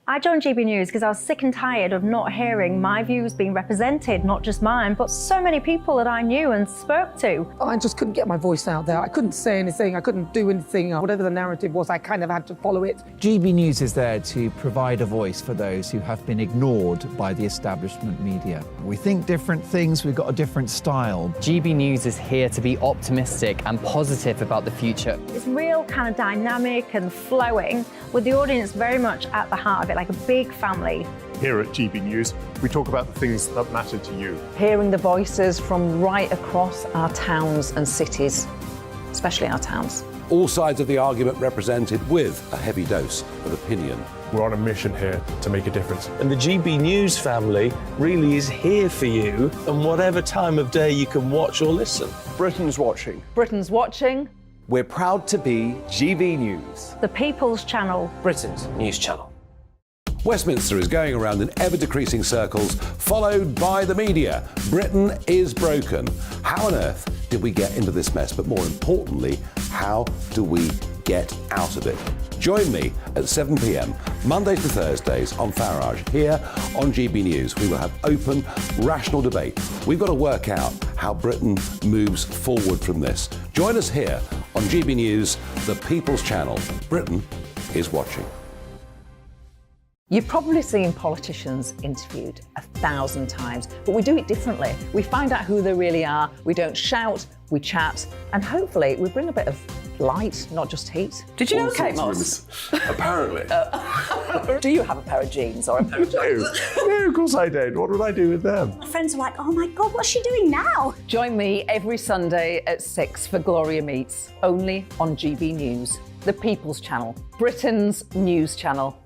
I joined GB News because I was sick and tired of not hearing my views being represented, not just mine, but so many people that I knew and spoke to. I just couldn't get my voice out there. I couldn't say anything. I couldn't do anything. Whatever the narrative was, I kind of had to follow it. GB News is there to provide a voice for those who have been ignored by the establishment media. We think different things. We've got a different style. GB News is here to be optimistic and positive about the future. It's real kind of dynamic and flowing, with the audience very much at the heart of it, like a big family. Here at GB News, we talk about the things that matter to you. Hearing the voices from right across our towns and cities, especially our towns. All sides of the argument represented with a heavy dose of opinion. We're on a mission here to make a difference. And the GB News family really is here for you, and whatever time of day you can watch or listen. Britain's watching. Britain's watching. We're proud to be GB News. The People's Channel. Britain's news channel. Westminster is going around in ever-decreasing circles, followed by the media. Britain is broken. How on earth did we get into this mess? But more importantly, how do we get out of it? Join me at 7 p.m, Mondays to Thursdays on Farage, here on GB News. We will have open, rational debate. We've got to work out how Britain moves forward from this. Join us here on GB News, the People's Channel. Britain is watching. You've probably seen politicians interviewed 1,000 times, but we do it differently. We find out who they really are, we don't shout, we chat, and hopefully we bring a bit of light, not just heat. Did you know Kate Moss? Apparently. Do you have a pair of jeans or a pair of jeans? No, of course I don't. What would I do with them? My friends are like, oh my God, what's she doing now? Join me every Sunday at 6 for Gloria Meets, only on GB News, the People's Channel, Britain's news channel.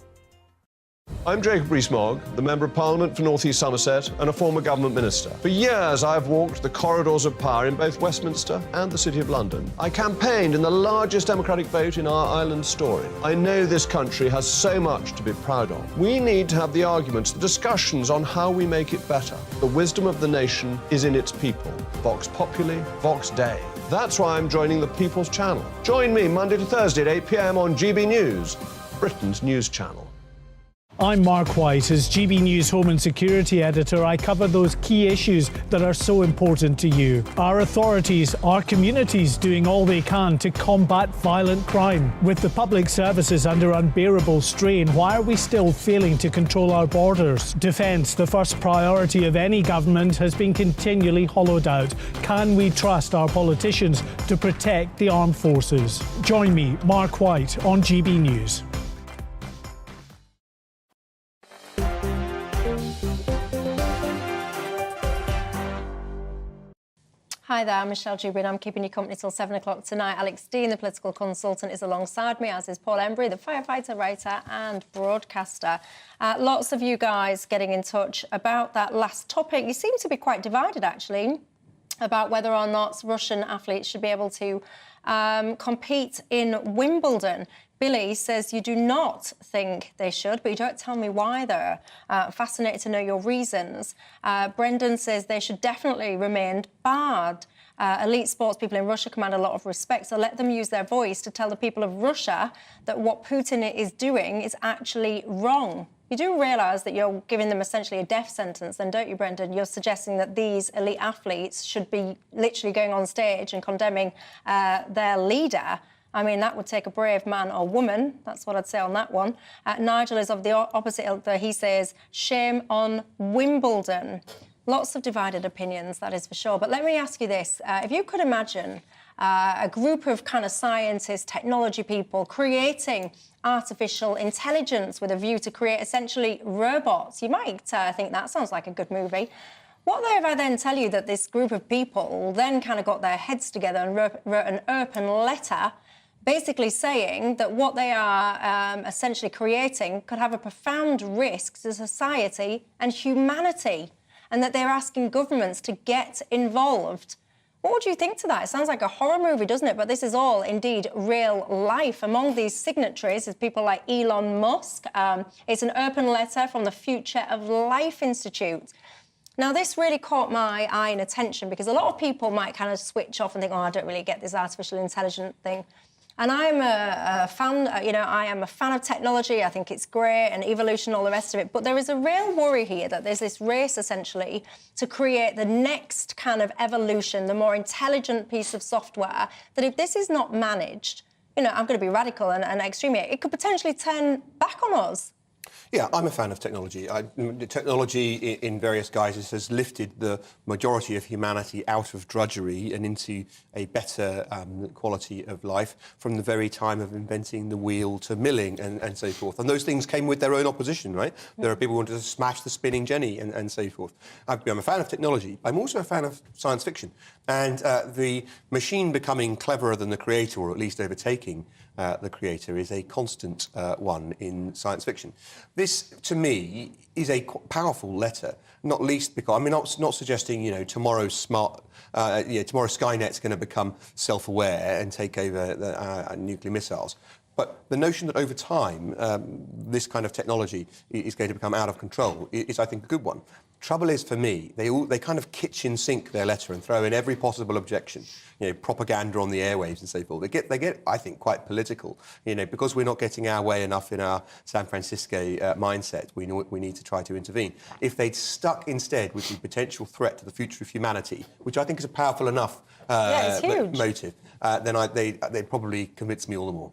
I'm Jacob Rees-Mogg, the Member of Parliament for North East Somerset and a former government minister. For years, I've walked the corridors of power in both Westminster and the City of London. I campaigned in the largest democratic vote in our island story. I know this country has so much to be proud of. We need to have the arguments, the discussions on how we make it better. The wisdom of the nation is in its people. Vox Populi, Vox Dei. That's why I'm joining the People's Channel. Join me Monday to Thursday at 8 p.m. on GB News, Britain's news channel. I'm Mark White. As GB News Home and Security Editor, I cover those key issues that are so important to you. Our authorities, our communities doing all they can to combat violent crime. With the public services under unbearable strain, why are we still failing to control our borders? Defence, the first priority of any government, has been continually hollowed out. Can we trust our politicians to protect the armed forces? Join me, Mark White, on GB News. Hi there, I'm Michelle Dewbs. I'm keeping you company till 7 o'clock tonight. Alex Dean, the political consultant, is alongside me, as is Paul Embry, the firefighter, writer and broadcaster. Lots of you guys getting in touch about that last topic. You seem to be quite divided, actually, about whether or not Russian athletes should be able to compete in Wimbledon. Billy says you do not think they should, but you don't tell me why, though. Fascinated to know your reasons. Brendan says they should definitely remain barred. Elite sports people in Russia command a lot of respect, so let them use their voice to tell the people of Russia that what Putin is doing is actually wrong. You do realise that you're giving them essentially a death sentence, then, don't you, Brendan? You're suggesting that these elite athletes should be literally going on stage and condemning their leader. I mean, that would take a brave man or woman. That's what I'd say on that one. Nigel is of the opposite ilk, though. He says, shame on Wimbledon. Lots of divided opinions, that is for sure. But let me ask you this. If you could imagine a group of kind of scientists, technology people creating artificial intelligence with a view to create essentially robots, you might think that sounds like a good movie. What if I then tell you that this group of people then kind of got their heads together and wrote an open letter basically saying that what they are essentially creating could have a profound risk to society and humanity, and that they're asking governments to get involved? What would you think to that? It sounds like a horror movie, doesn't it? But this is all indeed real life. Among these signatories is people like Elon Musk. It's an open letter from the Future of Life Institute. Now, this really caught my eye and attention because a lot of people might kind of switch off and think, oh, I don't really get this artificial intelligence thing. And I'm a fan, I am a fan of technology. I think it's great, and evolution, all the rest of it. But there is a real worry here that there's this race, essentially, to create the next kind of evolution, the more intelligent piece of software, that if this is not managed, I'm going to be radical and extreme here, it could potentially turn back on us. Yeah, I'm a fan of technology. Technology in various guises has lifted the majority of humanity out of drudgery and into a better quality of life from the very time of inventing the wheel to milling and so forth. And those things came with their own opposition, right? There are people who wanted to smash the spinning jenny and so forth. I'm a fan of technology. I'm also a fan of science fiction. And the machine becoming cleverer than the creator, or at least overtaking the creator, is a constant one in science fiction. This, to me, is a powerful letter, not least because, not suggesting, tomorrow's tomorrow Skynet's going to become self-aware and take over nuclear missiles. But the notion that over time this kind of technology is going to become out of control is, I think, a good one. Trouble is, for me, they kind of kitchen sink their letter and throw in every possible objection, propaganda on the airwaves and so forth. They get, I think, quite political, because we're not getting our way enough in our San Francisco mindset. We need to try to intervene. If they'd stuck instead with the potential threat to the future of humanity, which I think is a powerful enough motive, then they'd probably convince me all the more.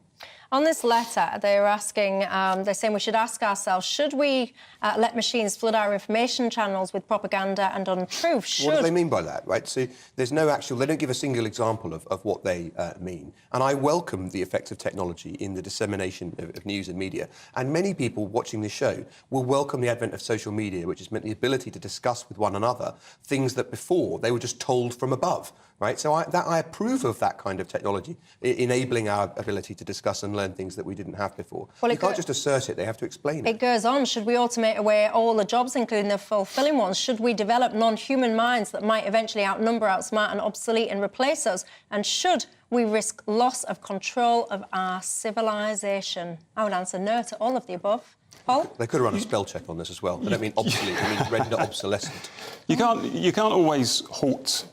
On this letter, they're saying we should ask ourselves, should we let machines flood our information channels with propaganda and untruth? What do they mean by that, right? So there's no actual, they don't give a single example of what they mean. And I welcome the effects of technology in the dissemination of news and media. And many people watching this show will welcome the advent of social media, which has meant the ability to discuss with one another things that before they were just told from above. Right, so I approve of that kind of technology, enabling our ability to discuss and learn things that we didn't have before. Well, you can't just assert it, they have to explain it. It goes on. Should we automate away all the jobs, including the fulfilling ones? Should we develop non-human minds that might eventually outnumber, outsmart and obsolete and replace us? And should we risk loss of control of our civilisation? I would answer no to all of the above. Paul? They could have run a spell check on this as well. I don't mean obsolete, I mean render obsolescent. You can't always halt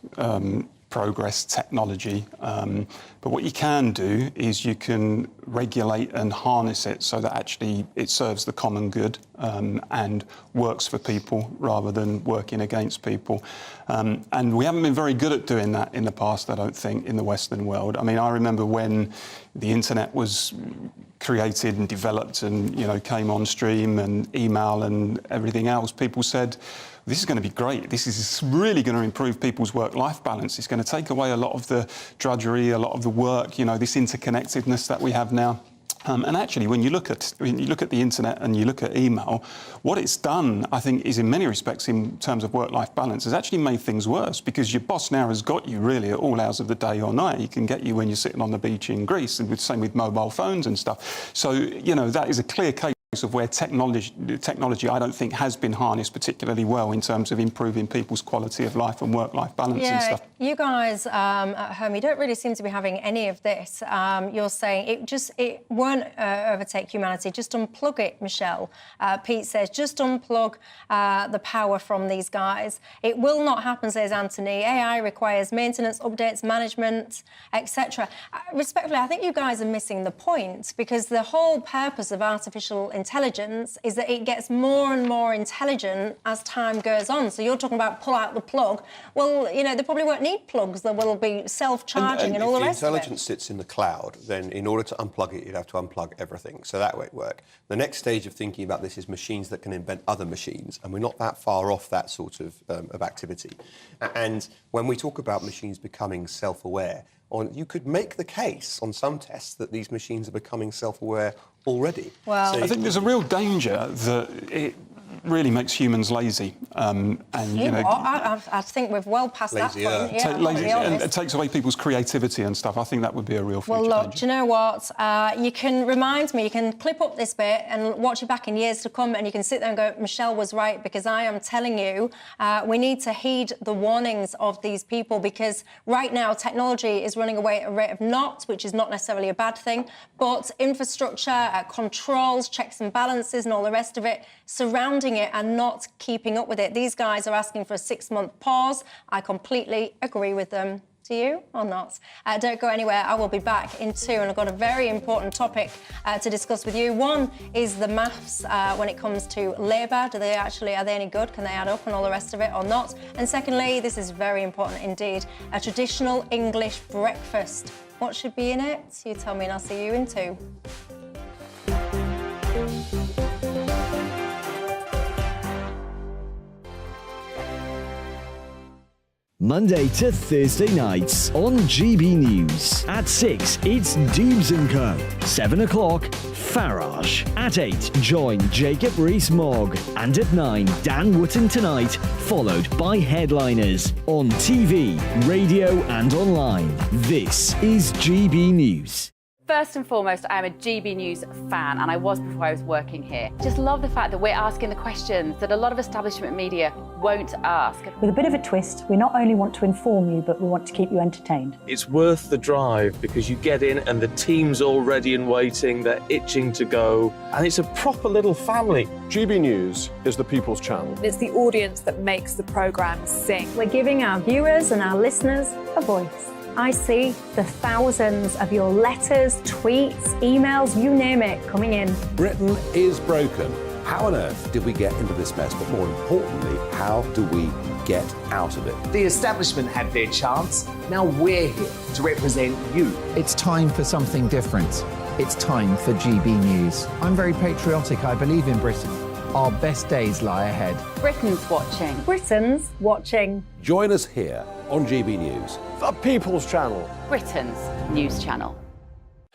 progress technology, but what you can do is you can regulate and harness it so that actually it serves the common good and works for people rather than working against people. And we haven't been very good at doing that in the past, I don't think, in the Western world. I mean, I remember when the internet was created and developed and, came on stream, and email and everything else, people said, this is going to be great. This is really going to improve people's work-life balance. It's going to take away a lot of the drudgery, a lot of the work, this interconnectedness that we have now. And actually, when you look at the internet and you look at email, what it's done, I think, is in many respects, in terms of work-life balance, has actually made things worse, because your boss now has got you really at all hours of the day or night. He can get you when you're sitting on the beach in Greece, and same with mobile phones and stuff. So, that is a clear case of where technology, I don't think, has been harnessed particularly well in terms of improving people's quality of life and work-life balance and stuff. You guys at home, you don't really seem to be having any of this. You're saying it won't overtake humanity. Just unplug it, Michelle. Pete says, just unplug the power from these guys. It will not happen, says Anthony. AI requires maintenance, updates, management, etc. Respectfully, I think you guys are missing the point, because the whole purpose of artificial intelligence intelligence is that it gets more and more intelligent as time goes on. So you're talking about pull out the plug. Well, you know, they probably won't need plugs. There will be self-charging and all the rest of it. If the intelligence sits in the cloud, then in order to unplug it, you'd have to unplug everything. So that won't work. The next stage of thinking about this is machines that can invent other machines, and we're not that far off that sort of activity. And when we talk about machines becoming self-aware, you could make the case on some tests that these machines are becoming self-aware already. Well, I think there's a real danger that it really makes humans lazy. I think we've well past that point. Yeah, it takes away people's creativity and stuff. I think that would be a real future Well, look, danger. do you know what? You can remind me, you can clip up this bit and watch it back in years to come, and you can sit there and go, Michelle was right, because I am telling you, we need to heed the warnings of these people, because right now technology is running away at a rate of knots, which is not necessarily a bad thing, but infrastructure, controls, checks and balances and all the rest of it surrounding it and not keeping up with it. These guys are asking for a 6-month pause. I completely agree with them. Do you or not? Don't go anywhere. I will be back in 2, and I've got a very important topic to discuss with you. One is the maths when it comes to Labour. Are they any good? Can they add up and all the rest of it or not? And secondly, this is very important indeed, a traditional English breakfast. What should be in it? You tell me and I'll see you in 2. Monday to Thursday nights on GB News. At 6, it's Dewbs & Co. 7 o'clock, Farage. At 8, join Jacob Rees-Mogg. And at 9, Dan Wootton Tonight, followed by headliners on TV, radio and online. This is GB News. First and foremost, I am a GB News fan, and I was before I was working here. Just love the fact that we're asking the questions that a lot of establishment media won't ask. With a bit of a twist, we not only want to inform you, but we want to keep you entertained. It's worth the drive because you get in and the team's all ready and waiting, they're itching to go, and it's a proper little family. GB News is the people's channel. It's the audience that makes the programme sing. We're giving our viewers and our listeners a voice. I see the thousands of your letters, tweets, emails, you name it, coming in. Britain is broken. How on earth did we get into this mess? But more importantly, how do we get out of it? The establishment had their chance. Now we're here to represent you. It's time for something different. It's time for GB News. I'm very patriotic. I believe in Britain. Our best days lie ahead. Britain's watching. Britain's watching. Join us here on GB News. The People's Channel. Britain's news channel.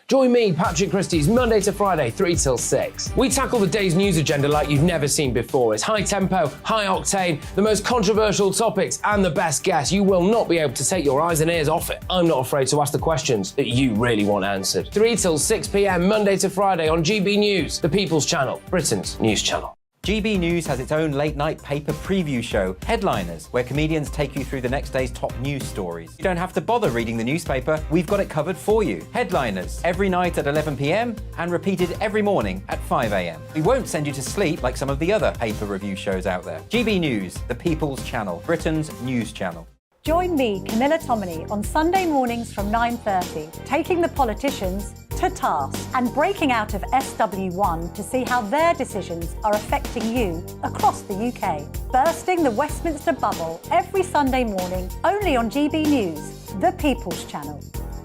Join me, Patrick Christie's, Monday to Friday, 3 till 6. We tackle the day's news agenda like you've never seen before. It's high tempo, high octane, the most controversial topics and the best guests. You will not be able to take your eyes and ears off it. I'm not afraid to ask the questions that you really want answered. 3 till 6 p.m, Monday to Friday on GB News, the People's Channel, Britain's news channel. GB News has its own late-night paper preview show, Headliners, where comedians take you through the next day's top news stories. You don't have to bother reading the newspaper, we've got it covered for you. Headliners, every night at 11 p.m, and repeated every morning at 5 a.m. We won't send you to sleep like some of the other paper review shows out there. GB News, the People's Channel, Britain's news channel. Join me, Camilla Tominey, on Sunday mornings from 9:30, taking the politicians to task and breaking out of SW1 to see how their decisions are affecting you across the UK. Bursting the Westminster bubble every Sunday morning, only on GB News, the People's Channel.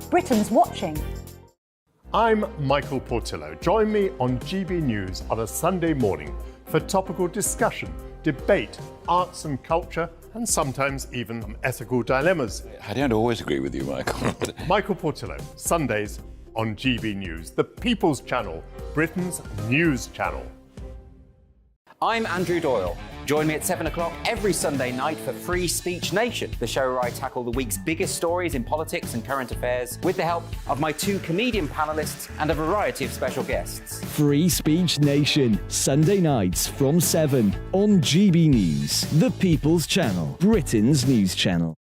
Britain's watching. I'm Michael Portillo. Join me on GB News on a Sunday morning for topical discussion, debate, arts and culture, and sometimes even ethical dilemmas. I don't always agree with you, Michael. Michael Portillo, Sundays on GB News, the People's Channel, Britain's news channel. I'm Andrew Doyle. Join me at 7 o'clock every Sunday night for Free Speech Nation, the show where I tackle the week's biggest stories in politics and current affairs with the help of my 2 comedian panellists and a variety of special guests. Free Speech Nation, Sunday nights from 7 on GB News, the People's Channel, Britain's news channel.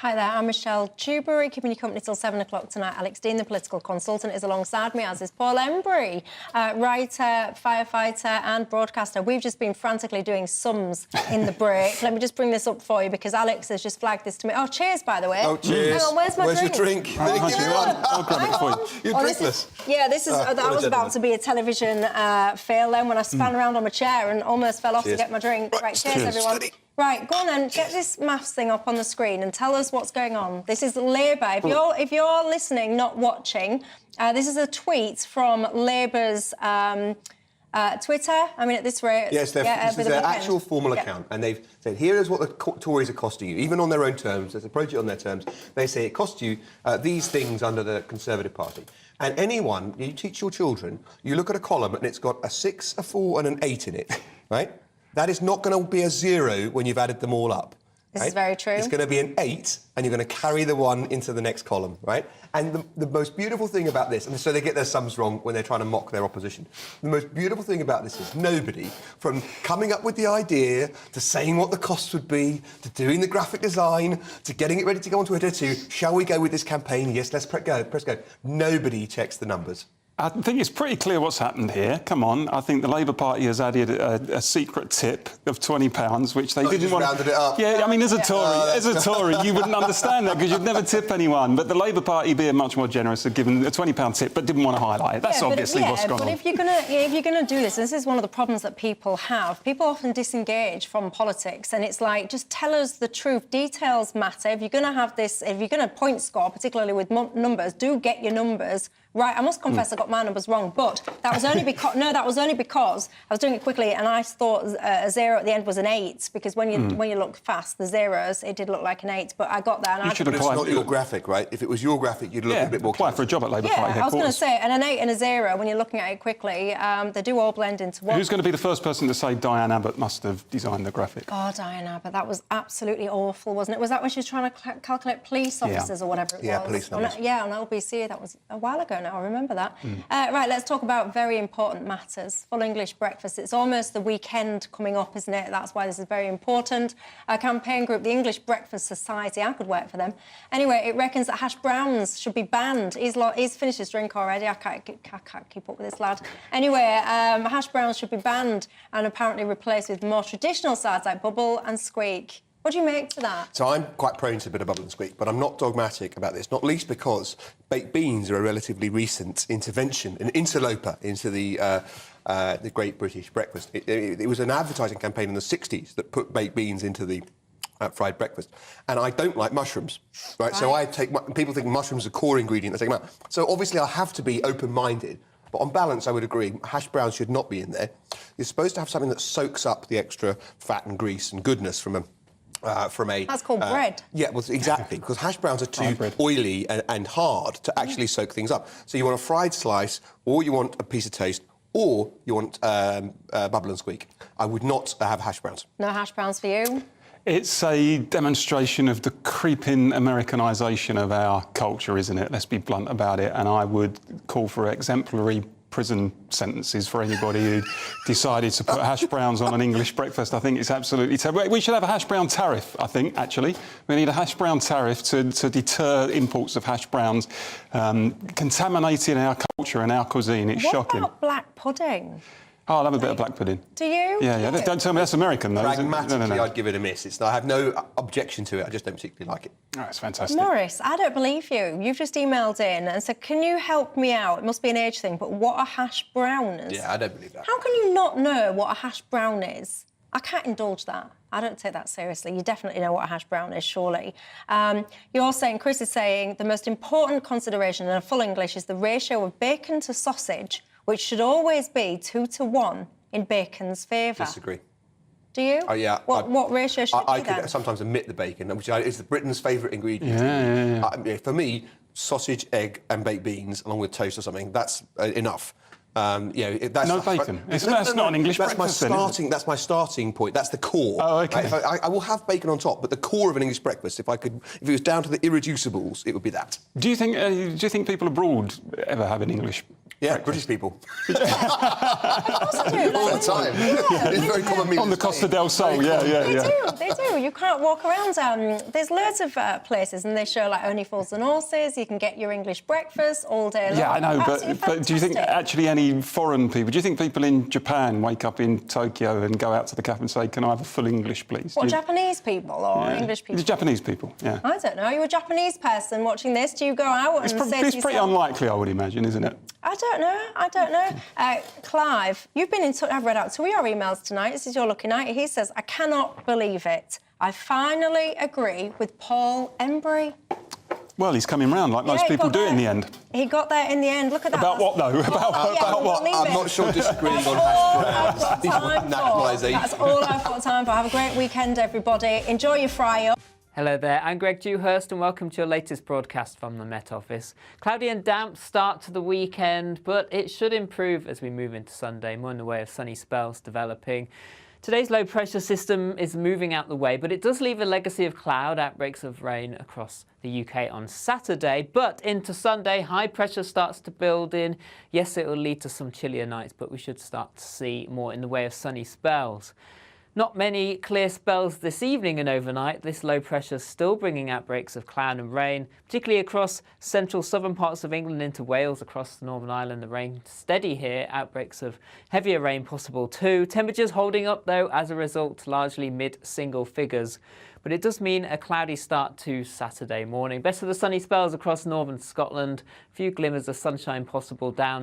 Hi there, I'm Michelle Dewberry, keeping you company till 7 o'clock tonight. Alex Dean, the political consultant, is alongside me, as is Paul Embry, writer, firefighter and broadcaster. We've just been frantically doing sums in the break. Let me just bring this up for you, because Alex has just flagged this to me. Oh, cheers, by the way. Oh, cheers. Hang on, where's my drink? Your drink? I'll grab it for you. You're drinkless. This is that was about to be a television fail then, when I span around on my chair and almost fell off to get my drink. Right, cheers, everyone. Steady. Right, go on then, get this maths thing up on the screen and tell us what's going on. This is Labour. If you're listening, not watching, this is a tweet from Labour's Twitter. I mean, at this rate... Yes, this is their actual formal account, and they've said, here is what the Tories are costing you, even on their own terms, let's approach it on their terms. They say it costs you these things under the Conservative Party. And anyone, you teach your children, you look at a column and it's got a 6, a 4 and an 8 in it, right? That is not going to be a 0 when you've added them all up. This is very true. It's going to be an 8, and you're going to carry the 1 into the next column, right? And the most beautiful thing about this, and so they get their sums wrong when they're trying to mock their opposition. The most beautiful thing about this is nobody, from coming up with the idea, to saying what the costs would be, to doing the graphic design, to getting it ready to go on Twitter, to shall we go with this campaign? Yes, let's press go. Nobody checks the numbers. I think it's pretty clear what's happened here. Come on, I think the Labour Party has added a secret tip of £20, which they didn't want. Rounded it up. Yeah, I mean, as a Tory, you wouldn't understand that because you'd never tip anyone. But the Labour Party, being much more generous, have given a £20 tip, but didn't want to highlight it. That's obviously what's gone on. But if you're going to do this, and this is one of the problems that people have. People often disengage from politics, and it's like, just tell us the truth. Details matter. If you're going to have this, if you're going to point score, particularly with numbers, do get your numbers right. I must confess I got my numbers wrong, but that was only because I was doing it quickly and I thought a 0 at the end was an 8, because when you look fast, the zeros, it did look like an 8, but I got that. And But it's not your graphic, right? If it was your graphic, you'd look a bit more... apply for a job at Labour Party headquarters. I was going to say, and an 8 and a 0, when you're looking at it quickly, they do all blend into one. Who's going to be the first person to say Diane Abbott must have designed the graphic? Oh, Diane Abbott, that was absolutely awful, wasn't it? Was that when she was trying to calculate police officers or whatever it was? Yeah, police numbers. On LBC, that was a while ago now, I remember that. Right, let's talk about very important matters. Full English breakfast. It's almost the weekend coming up, isn't it? That's why this is very important. A campaign group, the English Breakfast Society, I could work for them. Anyway, it reckons that hash browns should be banned. He's finished his drink already. I can't keep up with this lad. Anyway, hash browns should be banned and apparently replaced with more traditional sides like bubble and squeak. What do you make to that? So I'm quite prone to a bit of bubble and squeak, but I'm not dogmatic about this, not least because baked beans are a relatively recent intervention, an interloper into the Great British Breakfast. It was an advertising campaign in the 60s that put baked beans into the fried breakfast. And I don't like mushrooms, right? So people think mushrooms are a core ingredient, I take them out. So obviously I have to be open-minded. But on balance, I would agree, hash browns should not be in there. You're supposed to have something that soaks up the extra fat and grease and goodness from a... That's called bread. Yeah, well, exactly, because hash browns are too oily and hard to actually soak things up. So you want a fried slice, or you want a piece of toast, or you want bubble and squeak. I would not have hash browns. No hash browns for you? It's a demonstration of the creeping Americanisation of our culture, isn't it? Let's be blunt about it. And I would call for exemplary prison sentences for anybody who decided to put hash browns on an English breakfast. I think it's absolutely terrible. We should have a hash brown tariff, I think, actually. We need a hash brown tariff to deter imports of hash browns, contaminating our culture and our cuisine. It's shocking. What about black pudding? Oh, I'll have a bit of black pudding. Do you? Yeah. Don't tell me that's American, though. Pragmatically, No. I'd give it a miss. I have no objection to it. I just don't particularly like it. Oh, it's fantastic. Morris, I don't believe you. You've just emailed in and said, can you help me out? It must be an age thing, but what a hash brown is? Yeah, I don't believe that. How can you not know what a hash brown is? I can't indulge that. I don't take that seriously. You definitely know what a hash brown is, surely. You're saying, Chris is saying, the most important consideration in a full English is the ratio of bacon to sausage, which should always be 2 to 1 in bacon's favour. Disagree. Do you? Oh, yeah. What ratio should it be I then? could sometimes omit the bacon, which is Britain's favourite ingredient. Yeah. For me, sausage, egg and baked beans, along with toast or something, that's enough. That's no bacon. That's not an English breakfast. That's my starting point. That's the core. Oh, OK. Right? I will have bacon on top, but the core of an English breakfast, if it was down to the irreducibles, it would be that. Do you think people abroad ever have an English Yeah, British people. Of course I do. All the time. It's very common meal. On the Costa del Sol, They do. You can't walk around. There's loads of places, and they show like Only Fools and Horses. You can get your English breakfast all day long. Yeah, I know, Absolutely but do you think fantastic. actually any foreign people, do you think people in Japan wake up in Tokyo and go out to the cafe and say, can I have a full English, please? What, Japanese people or English people? The Japanese people, yeah. I don't know. Are you a Japanese person watching this? Do you go out and say to It's pretty yourself, unlikely, I would imagine, isn't it? I don't know. Clive, you've been in touch. I've read out 2 of your emails tonight. This is your lucky night. He says, I cannot believe it. I finally agree with Paul Embry. Well, he's coming round like most people do in the end. He got there in the end. Look at that. About what, though? About what? I'm not sure disagreeing on nationalisation. That's all I've got time for. Have a great weekend, everybody. Enjoy your fry-up. Hello there, I'm Greg Dewhurst and welcome to your latest broadcast from the Met Office. Cloudy and damp start to the weekend, but it should improve as we move into Sunday, more in the way of sunny spells developing. Today's low pressure system is moving out the way, but it does leave a legacy of cloud, outbreaks of rain across the UK on Saturday. But into Sunday, high pressure starts to build in. Yes, it will lead to some chillier nights, but we should start to see more in the way of sunny spells. Not many clear spells this evening and overnight. This low pressure is still bringing outbreaks of cloud and rain, particularly across central southern parts of England into Wales, across the Northern Ireland. The rain steady here, outbreaks of heavier rain possible too. Temperatures holding up though, as a result, largely mid-single figures. But it does mean a cloudy start to Saturday morning. Best of the sunny spells across northern Scotland. A few glimmers of sunshine possible down